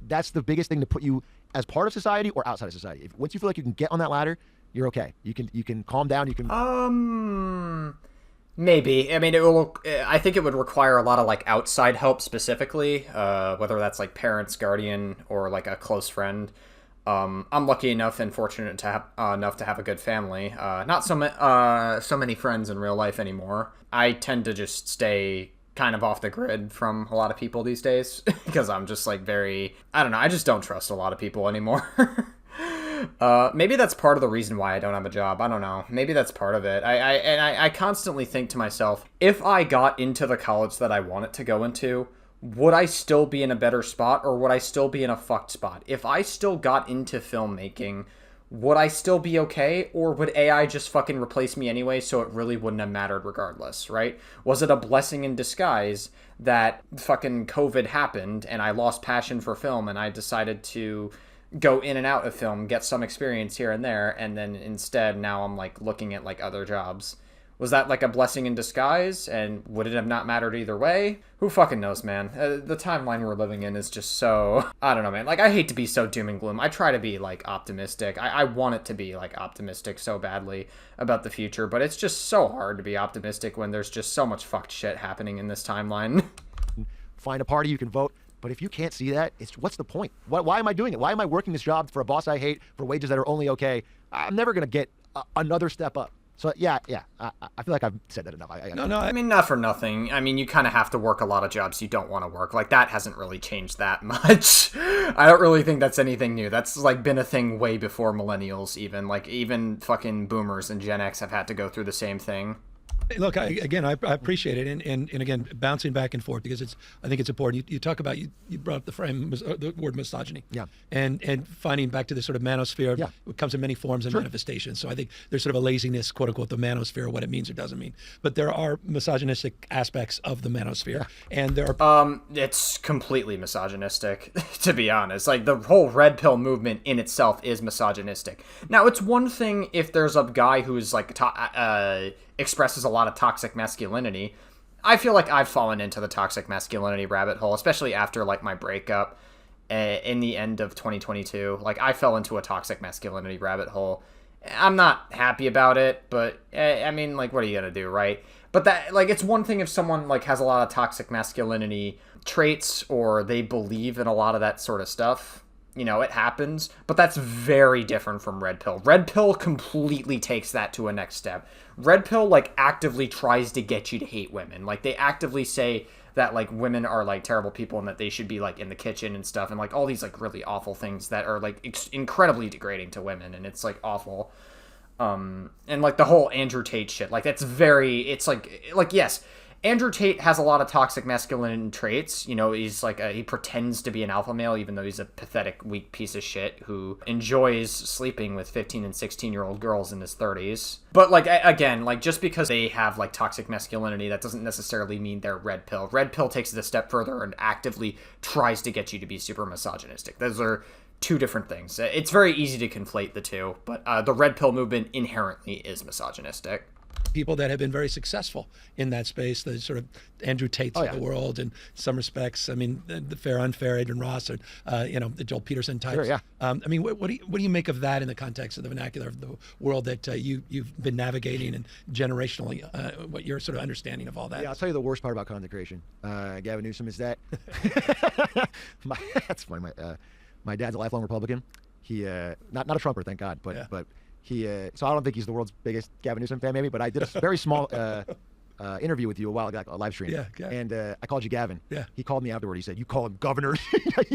that's the biggest thing to put you as part of society or outside of society. Once you feel like you can get on that ladder, you're okay. You can calm down. You can. Maybe. I mean, I think it would require a lot of like outside help specifically, whether that's like parents, guardian, or like a close friend. I'm lucky enough and fortunate to have enough to have a good family. Not so many friends in real life anymore. I tend to just stay kind of off the grid from a lot of people these days because I'm just like I don't know, I just don't trust a lot of people anymore. Maybe that's part of the reason why I don't have a job. I don't know. Maybe that's part of it. I constantly think to myself, if I got into the college that I wanted to go into, would I still be in a better spot, or would I still be in a fucked spot? If I still got into filmmaking, would I still be okay, or would AI just fucking replace me anyway, so it really wouldn't have mattered regardless, right? Was it a blessing in disguise that fucking COVID happened and I lost passion for film and I decided to go in and out of film, get some experience here and there, and then instead now I'm like looking at like other jobs? Was that like a blessing in disguise, and would it have not mattered either way? Who fucking knows, man? The timeline we're living in is just so... I don't know, man. Like, I hate to be so doom and gloom. I try to be, like, optimistic. I want it to be, like, optimistic so badly about the future, but it's just so hard to be optimistic when there's just so much fucked shit happening in this timeline. Find a party you can vote. But if you can't see that, what's the point? Why am I doing it? Why am I working this job for a boss I hate, for wages that are only okay? I'm never going to get another step up. So, yeah, I feel like I've said that enough. I mean, not for nothing. I mean, you kind of have to work a lot of jobs you don't want to work. Like, that hasn't really changed that much. I don't really think that's anything new. That's, like, been a thing way before millennials, even. Like, even fucking boomers and Gen X have had to go through the same thing. Look, I appreciate it, and again, bouncing back and forth, because I think it's important. You talk about, you brought up the word misogyny, and finding back to the sort of manosphere. It comes in many forms and manifestations. So I think there's sort of a laziness, quote unquote, the manosphere, what it means or doesn't mean. But there are misogynistic aspects of the manosphere, and there are. It's completely misogynistic, to be honest. Like, the whole red pill movement in itself is misogynistic. Now, it's one thing if there's a guy who's like expresses a lot of toxic masculinity. I feel like I've fallen into the toxic masculinity rabbit hole, especially after like my breakup in the end of 2022. Like, I fell into a toxic masculinity rabbit hole. I'm not happy about it, but I mean, like, what are you gonna do, right? But that, like, it's one thing if someone like has a lot of toxic masculinity traits, or they believe in a lot of that sort of stuff. You know, it happens, but that's very different from Red Pill. Red Pill completely takes that to a next step. Red Pill, like, actively tries to get you to hate women. Like, they actively say that, like, women are, like, terrible people and that they should be, like, in the kitchen and stuff, and, like, all these, like, really awful things that are, like, incredibly degrading to women, and it's, like, awful. And, like, the whole Andrew Tate shit, like, that's very, it's, like, yes, Andrew Tate has a lot of toxic masculine traits. You know, he's like he pretends to be an alpha male, even though he's a pathetic, weak piece of shit who enjoys sleeping with 15 and 16-year-old girls in his 30s. But, like, again, like, just because they have, like, toxic masculinity, that doesn't necessarily mean they're red pill. Red pill takes it a step further and actively tries to get you to be super misogynistic. Those are two different things. It's very easy to conflate the two, but the red pill movement inherently is misogynistic. People that have been very successful in that space, the sort of Andrew Tates of the world in some respects. I mean, the Fair Unfair, Adrian Ross, or the Joel Peterson types. Sure, I mean, what do you make of that in the context of the vernacular of the world that you've been navigating, and generationally, what your sort of understanding of all that? Yeah, I'll tell you the worst part about content creation, Gavin Newsom, is that that's funny. My dad's a lifelong Republican. He not a Trumper, thank God, but he. So I don't think he's the world's biggest Gavin Newsom fan, maybe. But I did a very small interview with you a while ago, a live stream. Yeah. And I called you Gavin. Yeah. He called me afterward. He said, "You call him Governor."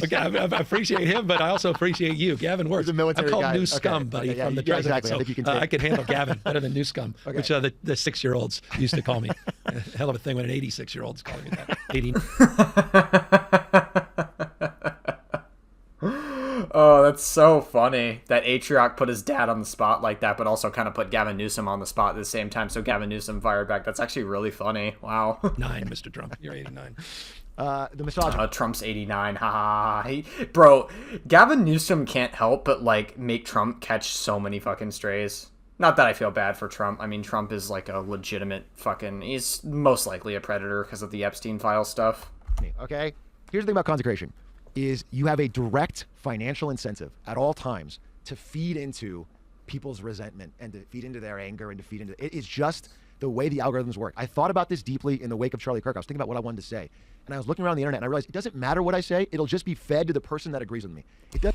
Okay, I appreciate him, but I also appreciate you. Gavin works. He's a military I call guy. him New Scum, buddy, Okay, yeah, from the yeah, president. exactly. So, I think you can I can handle Gavin better than New Scum, which the 6-year-olds used to call me. Hell of a thing when an 86-year-old's calling me that. 80. Oh, that's so funny that Atrioc put his dad on the spot like that, but also kind of put Gavin Newsom on the spot at the same time. So Gavin Newsom fired back. That's actually really funny. Wow. 9, Mr. Trump. You're 89. The misogyny. Trump's 89. Ha. Bro, Gavin Newsom can't help but like make Trump catch so many fucking strays. Not that I feel bad for Trump. I mean, Trump is like a legitimate he's most likely a predator because of the Epstein file stuff. Okay? Here's the thing about consecration is you have a direct financial incentive at all times to feed into people's resentment and to feed into their anger and to feed into it is just the way the algorithms work. I thought about this deeply in the wake of Charlie Kirk. I was thinking about what I wanted to say. And I was looking around the internet and I realized it doesn't matter what I say. It'll just be fed to the person that agrees with me. It does.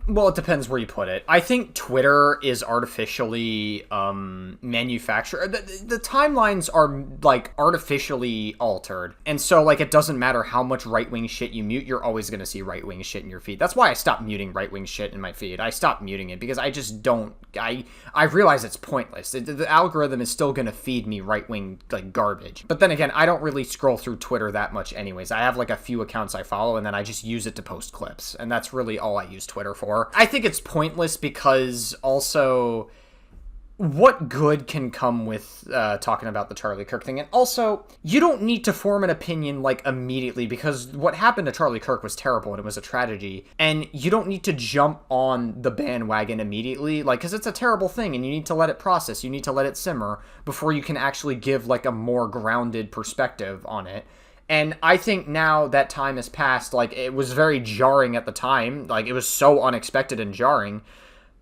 Well, it depends where you put it. I think Twitter is artificially manufactured. The timelines are like artificially altered. And so like it doesn't matter how much right-wing shit you mute, you're always going to see right-wing shit in your feed. That's why I stopped muting right-wing shit in my feed. I stopped muting it because I just don't I realize it's pointless. The algorithm is still going to feed me right-wing like garbage. But then again, I don't really scroll through Twitter that much anyways. I have like a few accounts I follow and then I just use it to post clips. And that's really all I use Twitter for. I think it's pointless because also what good can come with talking about the Charlie Kirk thing? And also, you don't need to form an opinion like immediately because what happened to Charlie Kirk was terrible and it was a tragedy. And you don't need to jump on the bandwagon immediately, like, because it's a terrible thing and you need to let it process. You need to let it simmer before you can actually give like a more grounded perspective on it. And I think now that time has passed, like, it was very jarring at the time. Like, it was so unexpected and jarring.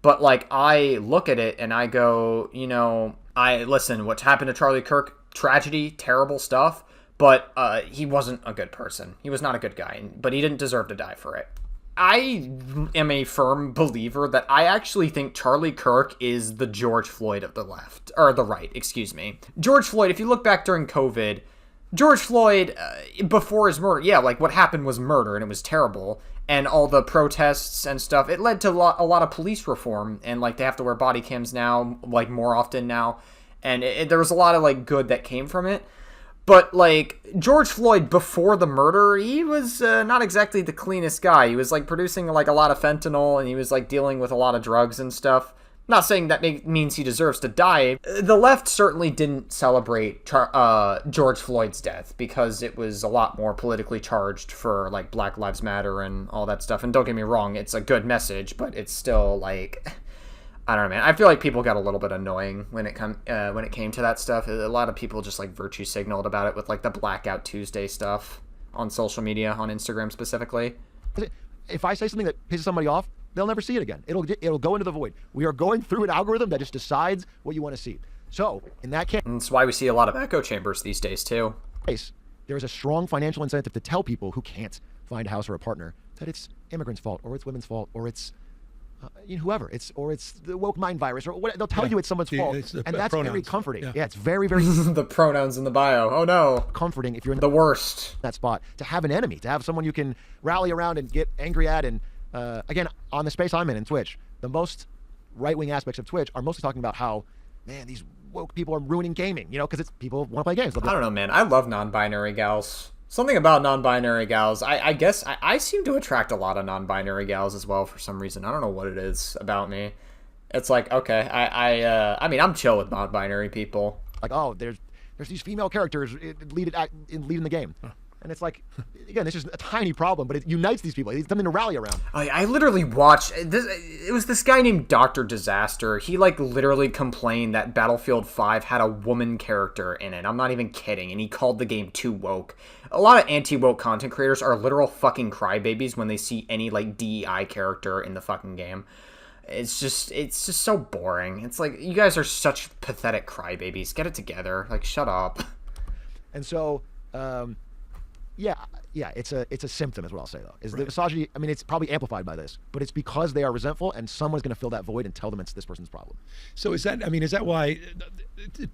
But, like, I look at it and I go, listen, what happened to Charlie Kirk, tragedy, terrible stuff. But he wasn't a good person. He was not a good guy, but he didn't deserve to die for it. I am a firm believer that I actually think Charlie Kirk is the George Floyd of the left. Or the right, excuse me. George Floyd, if you look back during COVID... George Floyd, before his murder, yeah, like what happened was murder and it was terrible. And all the protests and stuff, it led to a lot of police reform. And like they have to wear body cams now, like more often now. And there was a lot of like good that came from it. But like George Floyd before the murder, he was not exactly the cleanest guy. He was like producing like a lot of fentanyl and he was like dealing with a lot of drugs and stuff. Not saying that means he deserves to die. The left certainly didn't celebrate George Floyd's death because it was a lot more politically charged for like Black Lives Matter and all that stuff. And don't get me wrong, it's a good message, but it's still like, I don't know, man. I feel like people got a little bit annoying when it came to that stuff. A lot of people just like virtue signaled about it with like the Blackout Tuesday stuff on social media, on Instagram specifically. If I say something that pisses somebody off, they'll never see it again. It'll go into the void. We are going through an algorithm that just decides what you want to see. So, in that case... And that's why we see a lot of echo chambers these days, too. There is a strong financial incentive to tell people who can't find a house or a partner that it's immigrants' fault, or it's women's fault, or it's whoever. It's the woke mind virus, or what, they'll tell you it's someone's fault. And that's pronouns. very comforting. Yeah, it's very, very... The pronouns in the bio. Oh, no. Comforting if you're in the worst. That spot. To have an enemy, to have someone you can rally around and get angry at and... again, on the space I'm in Twitch, the most right-wing aspects of Twitch are mostly talking about how, man, these woke people are ruining gaming, because it's people want to play games. I don't know, man. I love non-binary gals. Something about non-binary gals. I guess I seem to attract a lot of non-binary gals as well for some reason. I don't know what it is about me. It's like, okay, I mean, I'm chill with non-binary people. Like, oh, there's these female characters leading the game. Huh. And it's like, again, this is a tiny problem, but it unites these people. It's something to rally around. I literally watched this. It was this guy named Dr. Disaster. He like literally complained that Battlefield 5 had a woman character in it. I'm not even kidding. And he called the game too woke. A lot of anti-woke content creators are literal fucking crybabies when they see any like DEI character in the fucking game. It's just so boring. It's like, you guys are such pathetic crybabies. Get it together. Like, shut up. And so, Yeah, it's a symptom is what I'll say though. Is the misogyny, I mean, it's probably amplified by this, but it's because they are resentful and someone's going to fill that void and tell them it's this person's problem. So is that why,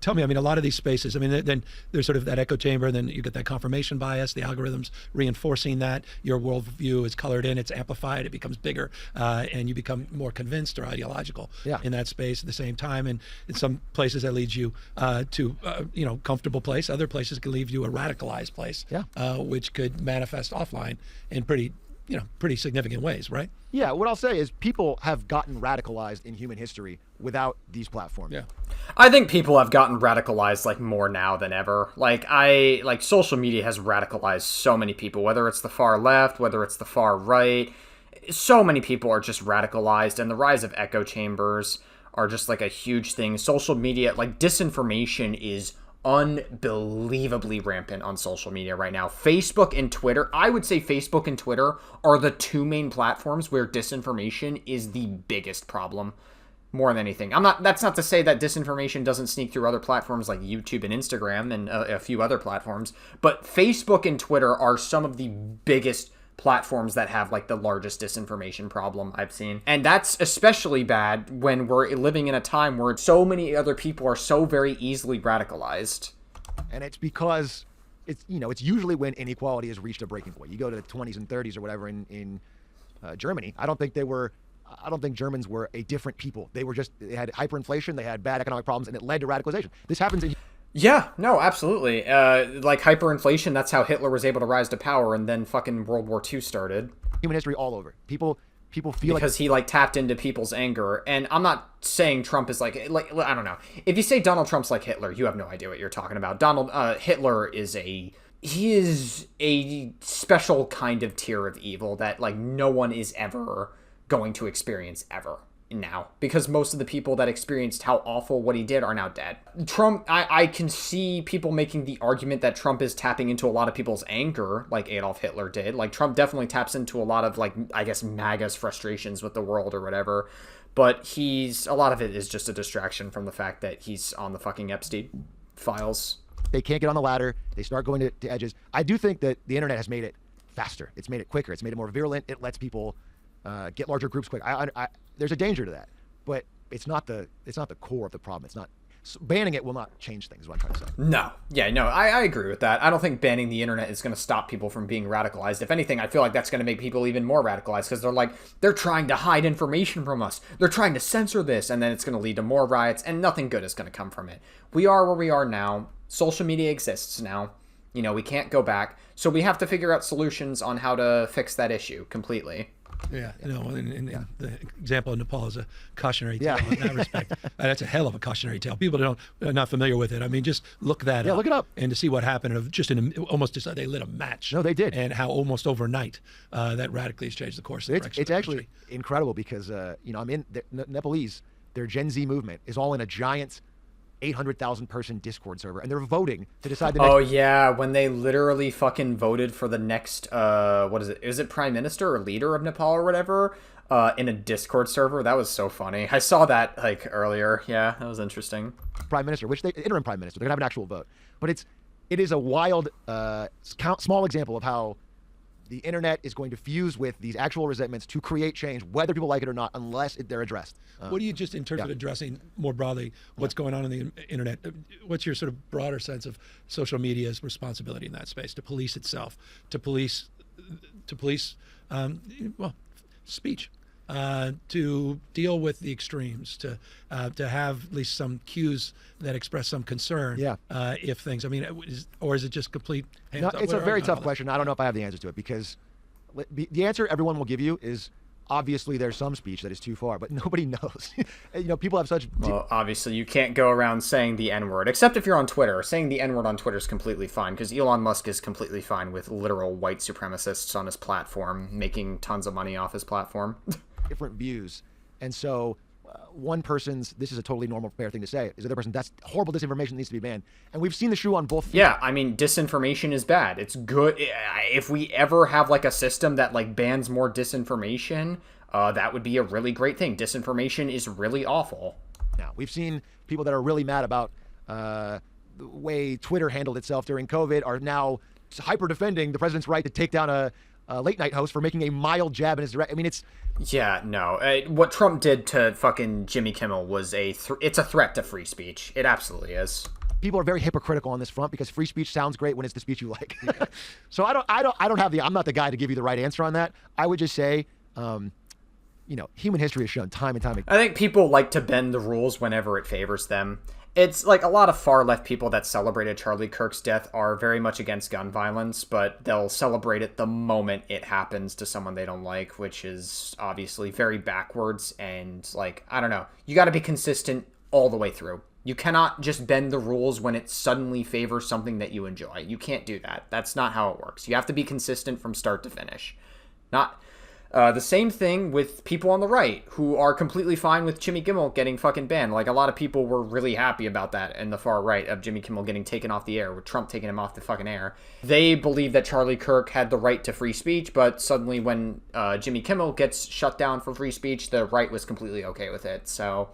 tell me, I mean, a lot of these spaces, I mean, then there's sort of that echo chamber, then you get that confirmation bias, the algorithms reinforcing that, your worldview is colored in, it's amplified, it becomes bigger, and you become more convinced or ideological in that space at the same time. And in some places that leads you to, comfortable place, other places can leave you a radicalized place, which could manifest offline in pretty significant ways, right? Yeah, what I'll say is people have gotten radicalized in human history without these platforms. Yeah. I think people have gotten radicalized like more now than ever. Like social media has radicalized so many people, whether it's the far left, whether it's the far right. So many people are just radicalized, and the rise of echo chambers are just like a huge thing. Social media, like disinformation is unbelievably rampant on social media right now. Facebook and Twitter, I would say Facebook and Twitter are the two main platforms where disinformation is the biggest problem more than anything. That's not to say that disinformation doesn't sneak through other platforms like YouTube and Instagram and a few other platforms, but Facebook and Twitter are some of the biggest platforms that have like the largest disinformation problem I've seen. And that's especially bad when we're living in a time where so many other people are so very easily radicalized. And it's because it's usually when inequality has reached a breaking point. You go to the 20s and 30s or whatever in Germany. I don't think Germans were a different people. They had hyperinflation, they had bad economic problems, and it led to radicalization. This happens in... Yeah, no, absolutely. Like hyperinflation, that's how Hitler was able to rise to power, and then fucking World War II started. Human history all over. People feel because he tapped into people's anger. And I'm not saying Trump is like I don't know. If you say Donald Trump's like Hitler, you have no idea what you're talking about. Hitler is a special kind of tier of evil that like no one is ever going to experience ever now, because most of the people that experienced how awful what he did are now dead. Trump, I can see people making the argument that Trump is tapping into a lot of people's anger like Adolf Hitler did. Like Trump definitely taps into a lot of like, I guess, MAGA's frustrations with the world or whatever, but a lot of it is just a distraction from the fact that he's on the fucking Epstein files. They can't get on the ladder. They start going to edges. I do think that the internet has made it faster. It's made it quicker. It's made it more virulent. It lets people get larger groups quick. There's a danger to that, but it's not the core of the problem. It's not banning it will not change things. Is what I'm trying to say. No, I agree with that. I don't think banning the internet is going to stop people from being radicalized. If anything, I feel like that's going to make people even more radicalized because they're trying to hide information from us. They're trying to censor this, and then it's going to lead to more riots, and nothing good is going to come from it. We are where we are now. Social media exists now. We can't go back, so we have to figure out solutions on how to fix that issue completely. Yeah, the example of Nepal is a cautionary tale in that respect. That's a hell of a cautionary tale. People are not familiar with it. I mean, just look that up. Yeah, look it up. And to see what happened of just almost just they lit a match. No, they did. And how almost overnight that radically has changed the course of the direction. It's actually incredible because, I'm in Nepalese, their Gen Z movement is all in a giant 800,000 person Discord server, and they're voting to decide the next... Oh yeah, when they literally fucking voted for the next what is it? Is it prime minister or leader of Nepal or whatever in a Discord server? That was so funny. I saw that like earlier. Yeah, that was interesting. Prime minister, interim prime minister, they're gonna have an actual vote. But it is a wild small example of how the internet is going to fuse with these actual resentments to create change, whether people like it or not, unless they're addressed. What do you just, in terms of addressing more broadly what's going on the internet, what's your sort of broader sense of social media's responsibility in that space, to police itself, to police speech, to deal with the extremes, to have at least some cues that express some concern if things, or is it just complete? No, it's a very tough question. I don't know if I have the answers to it, because the answer everyone will give you is obviously there's some speech that is too far, but nobody knows. People have such... Well, obviously you can't go around saying the N-word, except if you're on Twitter. Saying the N-word on Twitter is completely fine, because Elon Musk is completely fine with literal white supremacists on his platform, making tons of money off his platform. Different views. And so one person's, this is a totally normal, fair thing to say, is the other person, that's horrible disinformation, needs to be banned. And we've seen the shoe on both feet. Yeah, disinformation is bad. It's good. If we ever have like a system that like bans more disinformation, that would be a really great thing. Disinformation is really awful. Now, we've seen people that are really mad about the way Twitter handled itself during COVID are now hyper defending the president's right to take down a late night host for making a mild jab in his direct. I mean, it's yeah, no. What Trump did to fucking Jimmy Kimmel was it's a threat to free speech. It absolutely is. People are very hypocritical on this front because free speech sounds great when it's the speech you like. So I'm not the guy to give you the right answer on that. I would just say, human history has shown time and time again. I think people like to bend the rules whenever it favors them. It's like a lot of far left people that celebrated Charlie Kirk's death are very much against gun violence, but they'll celebrate it the moment it happens to someone they don't like, which is obviously very backwards. And like, I don't know, you got to be consistent all the way through. You cannot just bend the rules when it suddenly favors something that you enjoy. You can't do that. That's not how it works. You have to be consistent from start to finish. The same thing with people on the right who are completely fine with Jimmy Kimmel getting fucking banned. Like, a lot of people were really happy about that in the far right of Jimmy Kimmel getting taken off the air, with Trump taking him off the fucking air. They believe that Charlie Kirk had the right to free speech, but suddenly when Jimmy Kimmel gets shut down for free speech, the right was completely okay with it. So,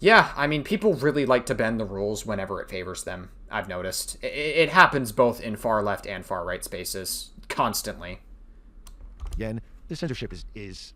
yeah, I mean, people really like to bend the rules whenever it favors them, I've noticed. It happens both in far left and far right spaces, constantly. Again, the censorship is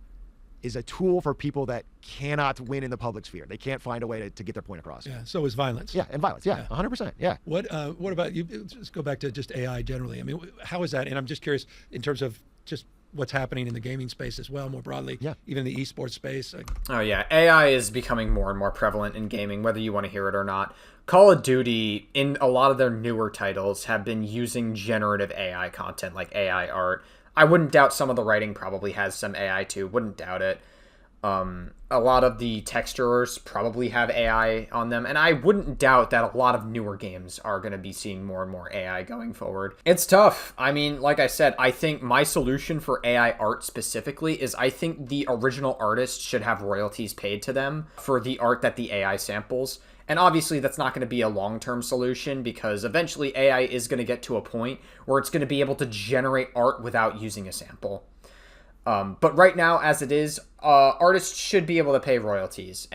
a tool for people that cannot win in the public sphere. They can't find a way to get their point across. Yeah, so is violence. Yeah, and violence. Yeah, 100%. Yeah. What about you? Let's go back to just AI generally. I mean, how is that? And I'm just curious in terms of just what's happening in the gaming space as well, more broadly. Yeah. Even the esports space. Oh yeah, AI is becoming more and more prevalent in gaming, whether you want to hear it or not. Call of Duty, in a lot of their newer titles, have been using generative AI content, like AI art. I wouldn't doubt some of the writing probably has some AI too. Wouldn't doubt it. A lot of the texturers probably have AI on them, and I wouldn't doubt that a lot of newer games are going to be seeing more and more AI going forward. It's tough. I mean, like I said, I think my solution for AI art specifically is I think the original artists should have royalties paid to them for the art that the AI samples. And obviously that's not going to be a long-term solution because eventually AI is going to get to a point where it's going to be able to generate art without using a sample. But right now, as it is, artists should be able to pay royalties,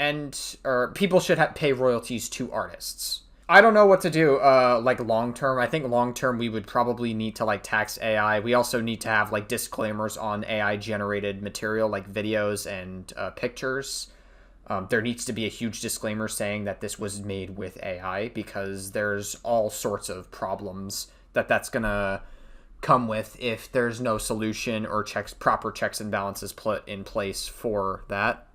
or people should pay royalties to artists. I don't know what to do, like long-term. I think long-term we would probably need to like tax AI. We also need to have like disclaimers on AI-generated material like videos and pictures. There needs to be a huge disclaimer saying that this was made with AI because there's all sorts of problems that's going to come with if there's no solution or proper checks and balances put in place for that.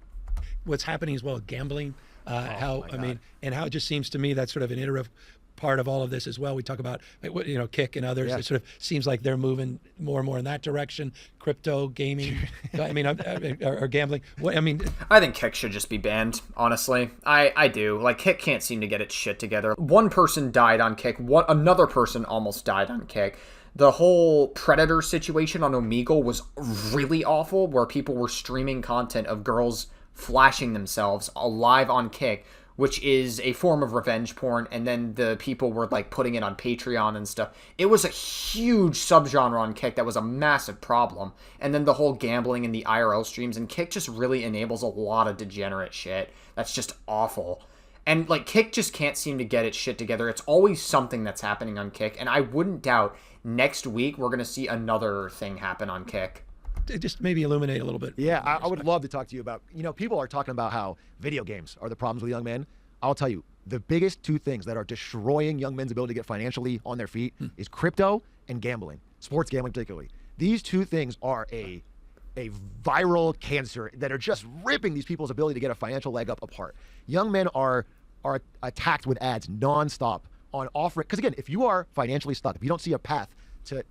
What's happening as well, gambling, how it just seems to me that's sort of an iterative part of all of this as well. We talk about, Kick and others. Yeah. It sort of seems like they're moving more and more in that direction. Crypto, gaming, or gambling. I think Kick should just be banned, honestly. I do. Like, Kick can't seem to get its shit together. One person died on Kick. Another person almost died on Kick. The whole Predator situation on Omegle was really awful, where people were streaming content of girls flashing themselves live on Kick, which is a form of revenge porn, and then the people were like putting it on Patreon and stuff. It was a huge subgenre on Kick that was a massive problem. And then the whole gambling and the IRL streams, and Kick just really enables a lot of degenerate shit. That's just awful. And like Kick just can't seem to get its shit together. It's always something that's happening on Kick, and I wouldn't doubt next week we're going to see another thing happen on Kick. Just maybe illuminate a little bit. Yeah, I would love to talk to you about, people are talking about how video games are the problems with young men. I'll tell you, the biggest two things that are destroying young men's ability to get financially on their feet is crypto and gambling, sports gambling particularly. These two things are a viral cancer that are just ripping these people's ability to get a financial leg up apart. Young men are attacked with ads nonstop on offering, because again, if you are financially stuck, if you don't see a path to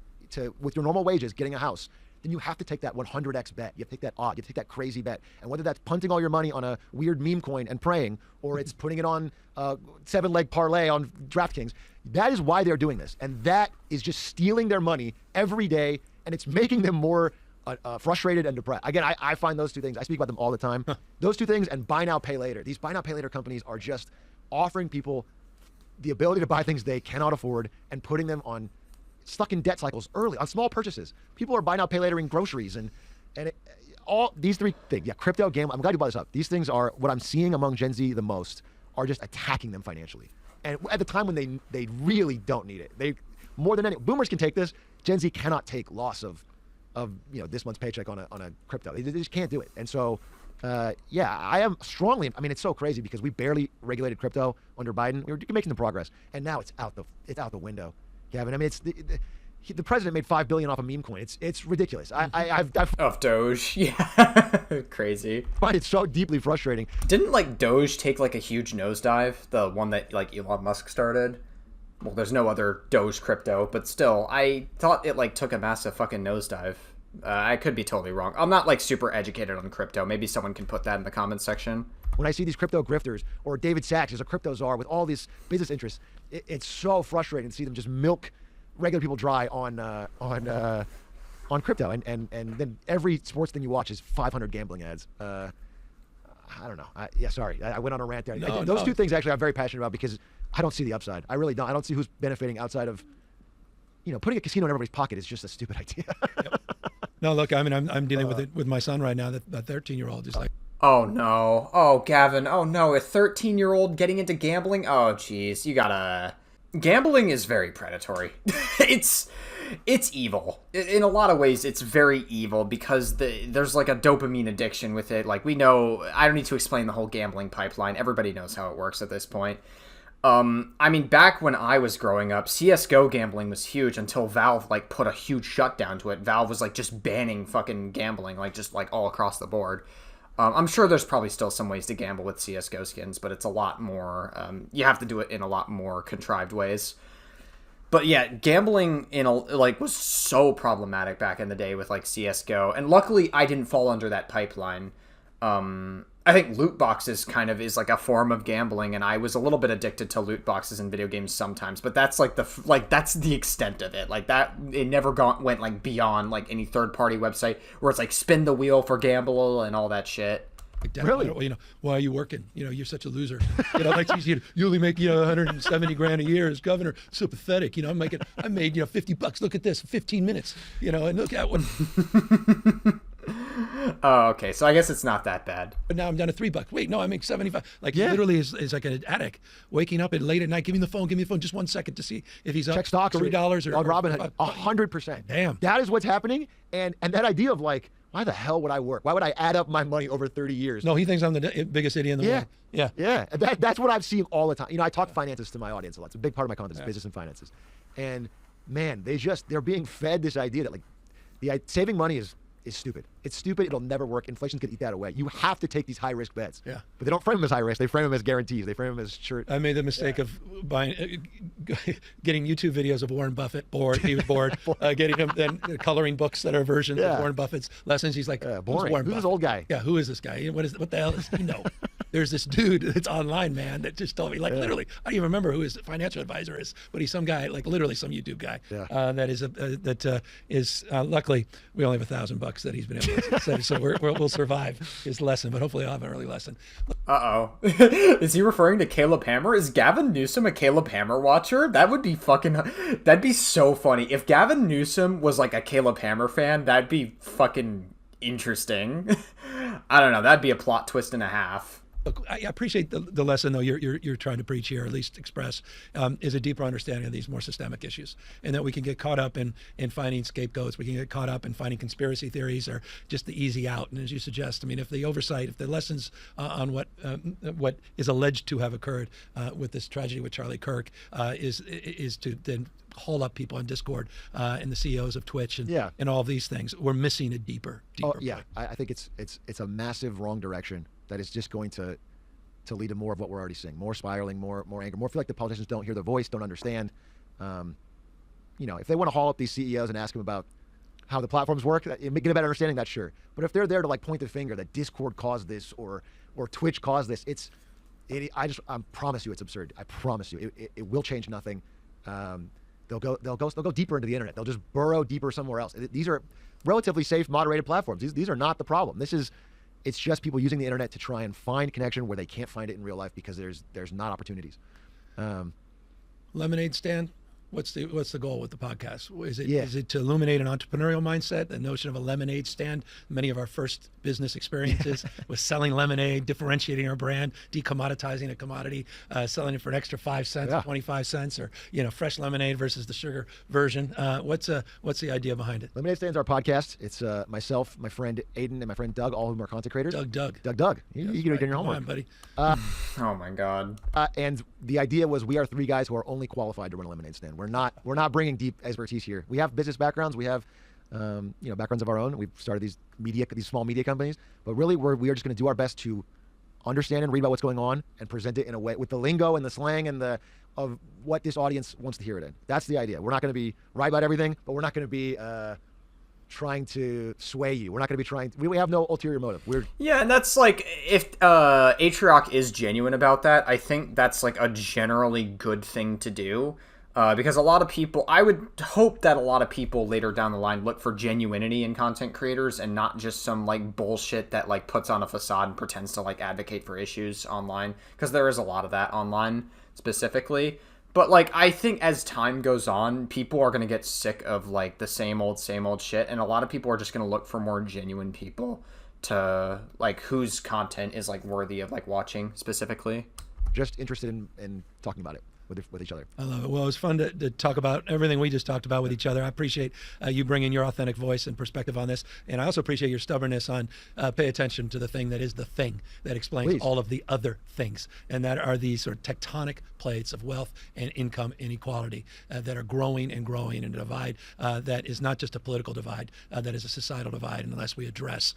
with your normal wages getting a house, then you have to take that 100x bet. You have to take that odd, you have to take that crazy bet. And whether that's punting all your money on a weird meme coin and praying, or it's putting it on a 7-leg parlay on DraftKings, that is why they're doing this. And that is just stealing their money every day, and it's making them more frustrated and depressed. Again, I find those two things, I speak about them all the time. Those two things and buy now, pay later. These buy now, pay later companies are just offering people the ability to buy things they cannot afford and putting them stuck in debt cycles early on small purchases. People are buy now, pay later in groceries and all these three things. Yeah, crypto, gambling. I'm glad you brought this up. These things are what I'm seeing among Gen Z the most, are just attacking them financially. And at the time when they really don't need it. more than any. Boomers can take this. Gen Z cannot take loss of this month's paycheck on a crypto. They just can't do it. And so, yeah, I am strongly. I mean, it's so crazy because we barely regulated crypto under Biden. We were making the progress, and now it's out the window, Gavin. I mean, it's the president made $5 billion off a meme coin. It's ridiculous. I've of Doge, yeah, crazy. Find it so deeply frustrating. Didn't like Doge take like a huge nosedive? The one that like Elon Musk started. Well, there's no other Doge crypto, but still, I thought it like took a massive fucking nosedive. I could be totally wrong. I'm not like super educated on crypto. Maybe someone can put that in the comments section. When I see these crypto grifters, or David Sachs is a crypto czar with all these business interests, it's so frustrating to see them just milk regular people dry on crypto, and then every sports thing you watch is 500 gambling ads. I don't know. Sorry, I went on a rant there. Those two things actually I'm very passionate about because I don't see the upside. I really don't. I don't see who's benefiting outside of, putting a casino in everybody's pocket is just a stupid idea. Yep. No, look, I mean, I'm dealing with it with my son right now. That 13-year-old is like, oh no, oh Gavin, oh no, a 13-year-old getting into gambling. Oh geez, you gotta. Gambling is very predatory. It's evil. In a lot of ways, it's very evil because there's like a dopamine addiction with it. Like we know, I don't need to explain the whole gambling pipeline. Everybody knows how it works at this point. I mean, back when I was growing up, CSGO gambling was huge until Valve like put a huge shutdown to it. Valve was like just banning fucking gambling, like just like all across the board. I'm sure there's probably still some ways to gamble with CSGO skins, but it's a lot more, you have to do it in a lot more contrived ways. But yeah, gambling was so problematic back in the day with like CSGO, and luckily I didn't fall under that pipeline. I think loot boxes kind of is like a form of gambling, and I was a little bit addicted to loot boxes in video games sometimes, but that's like that's the extent of it. Like that, it never went like beyond like any third-party website where it's like spin the wheel for gamble and all that shit. Like, Dad, really? Why are you working? You're such a loser. Like you only make 170 grand a year as governor. So pathetic. I made $50. Look at this, 15 minutes. And look at what. Oh, okay. So I guess it's not that bad. But now I'm down to $3. Wait, no, I make 75. Like literally is like an addict waking up late at night. Give me the phone. Just 1 second to see if he's up. Check stocks. $3 or Robinhood. 100%. Damn. That is what's happening. And that idea of like, why the hell would I work? Why would I add up my money over 30 years? No, he thinks I'm the biggest idiot in the world. Yeah. Yeah. That's what I've seen all the time. I talk finances to my audience a lot. It's a big part of my content is business and finances. And man, they're being fed this idea that like saving money is stupid. It's stupid. It'll never work. Inflation's going to eat that away. You have to take these high-risk bets. Yeah. But they don't frame them as high risk. They frame them as guarantees. They frame them as sure. I made the mistake of getting YouTube videos of Warren Buffett bored. He was bored. Getting him then coloring books that are versions of Warren Buffett's lessons. He's like, boring. Who's this old guy? Yeah, who is this guy? What the hell does he know? There's this dude that's online, man, that just told me, literally, I don't even remember who his financial advisor is, but he's some guy, like literally some YouTube guy. That is luckily we only have $1,000 that he's been able to save, so we'll survive his lesson, but hopefully I'll have an early lesson. Is he referring to Caleb Hammer? Is Gavin Newsom a Caleb Hammer watcher? That'd be so funny. If Gavin Newsom was like a Caleb Hammer fan, that'd be fucking interesting. I don't know. That'd be a plot twist and a half. Look, I appreciate the lesson, though, you're trying to preach here, or at least express, is a deeper understanding of these more systemic issues, and that we can get caught up in finding scapegoats. We can get caught up in finding conspiracy theories or just the easy out. And as you suggest, I mean, if the lessons on what is alleged to have occurred with this tragedy with Charlie Kirk is to then haul up people on Discord and the CEOs of Twitch and all of these things, we're missing a deeper point. I think it's a massive wrong direction that is just going to lead to more of what we're already seeing. More spiraling, more anger, more feel like the politicians don't hear their voice, don't understand. If they want to haul up these CEOs and ask them about how the platforms work, get a better understanding, that's sure. But if they're there to like point the finger that Discord caused this or Twitch caused this, I promise you it's absurd. I promise you it will change nothing. They'll go deeper into the internet. They'll just burrow deeper somewhere else. These are relatively safe, moderated platforms. These are not the problem. It's just people using the internet to try and find connection where they can't find it in real life because there's not opportunities. Lemonade stand. What's the goal with the podcast? Is Yeah. it to illuminate an entrepreneurial mindset, the notion of a lemonade stand? Many of our first business experiences was selling lemonade, differentiating our brand, decommoditizing a commodity, selling it for an extra 5 cents, Yeah. 25 cents, or fresh lemonade versus the sugar version. What's the idea behind it? Lemonade Stand's our podcast. It's myself, my friend Aiden, and my friend Doug, all of whom are content creators. Doug. You can do your Come homework. on, buddy. Oh my god. And the idea was we are three guys who are only qualified to run a lemonade stand. We're not bringing deep expertise here. We have business backgrounds. We have backgrounds of our own. We've started these small media companies, but really we are just going to do our best to understand and read about what's going on and present it in a way with the lingo and the slang and of what this audience wants to hear it in. That's the idea. We're not going to be right about everything, but we're not going to be trying to sway you. We're not going to be trying. We have no ulterior motive. Yeah, and that's like, if Atrioc is genuine about that, I think that's like a generally good thing to do. Because a lot of people, I would hope that a lot of people later down the line look for genuinity in content creators and not just some like bullshit that like puts on a facade and pretends to like advocate for issues online. Because there is a lot of that online specifically. But like, I think as time goes on, people are going to get sick of like the same old shit. And a lot of people are just going to look for more genuine people to like whose content is like worthy of like watching specifically. Just interested in talking about it with each other. I love it. Well, it was fun to talk about everything we just talked about with each other. I appreciate you bringing your authentic voice and perspective on this. And I also appreciate your stubbornness on pay attention to the thing that is the thing that explains all of the other things. And that are these sort of tectonic plates of wealth and income inequality that are growing and growing in a divide that is not just a political divide, that is a societal divide. And unless we address,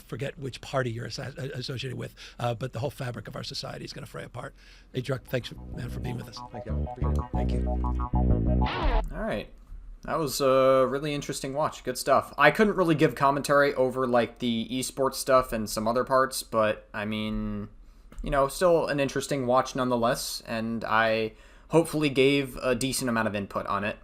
forget which party you're associated with, but the whole fabric of our society is going to fray apart. Atrioc, thanks, man, for being with us. Thank you. Appreciate it. Thank you. All right. That was a really interesting watch. Good stuff. I couldn't really give commentary over like the esports stuff and some other parts, but I mean, still an interesting watch nonetheless, and I hopefully gave a decent amount of input on it.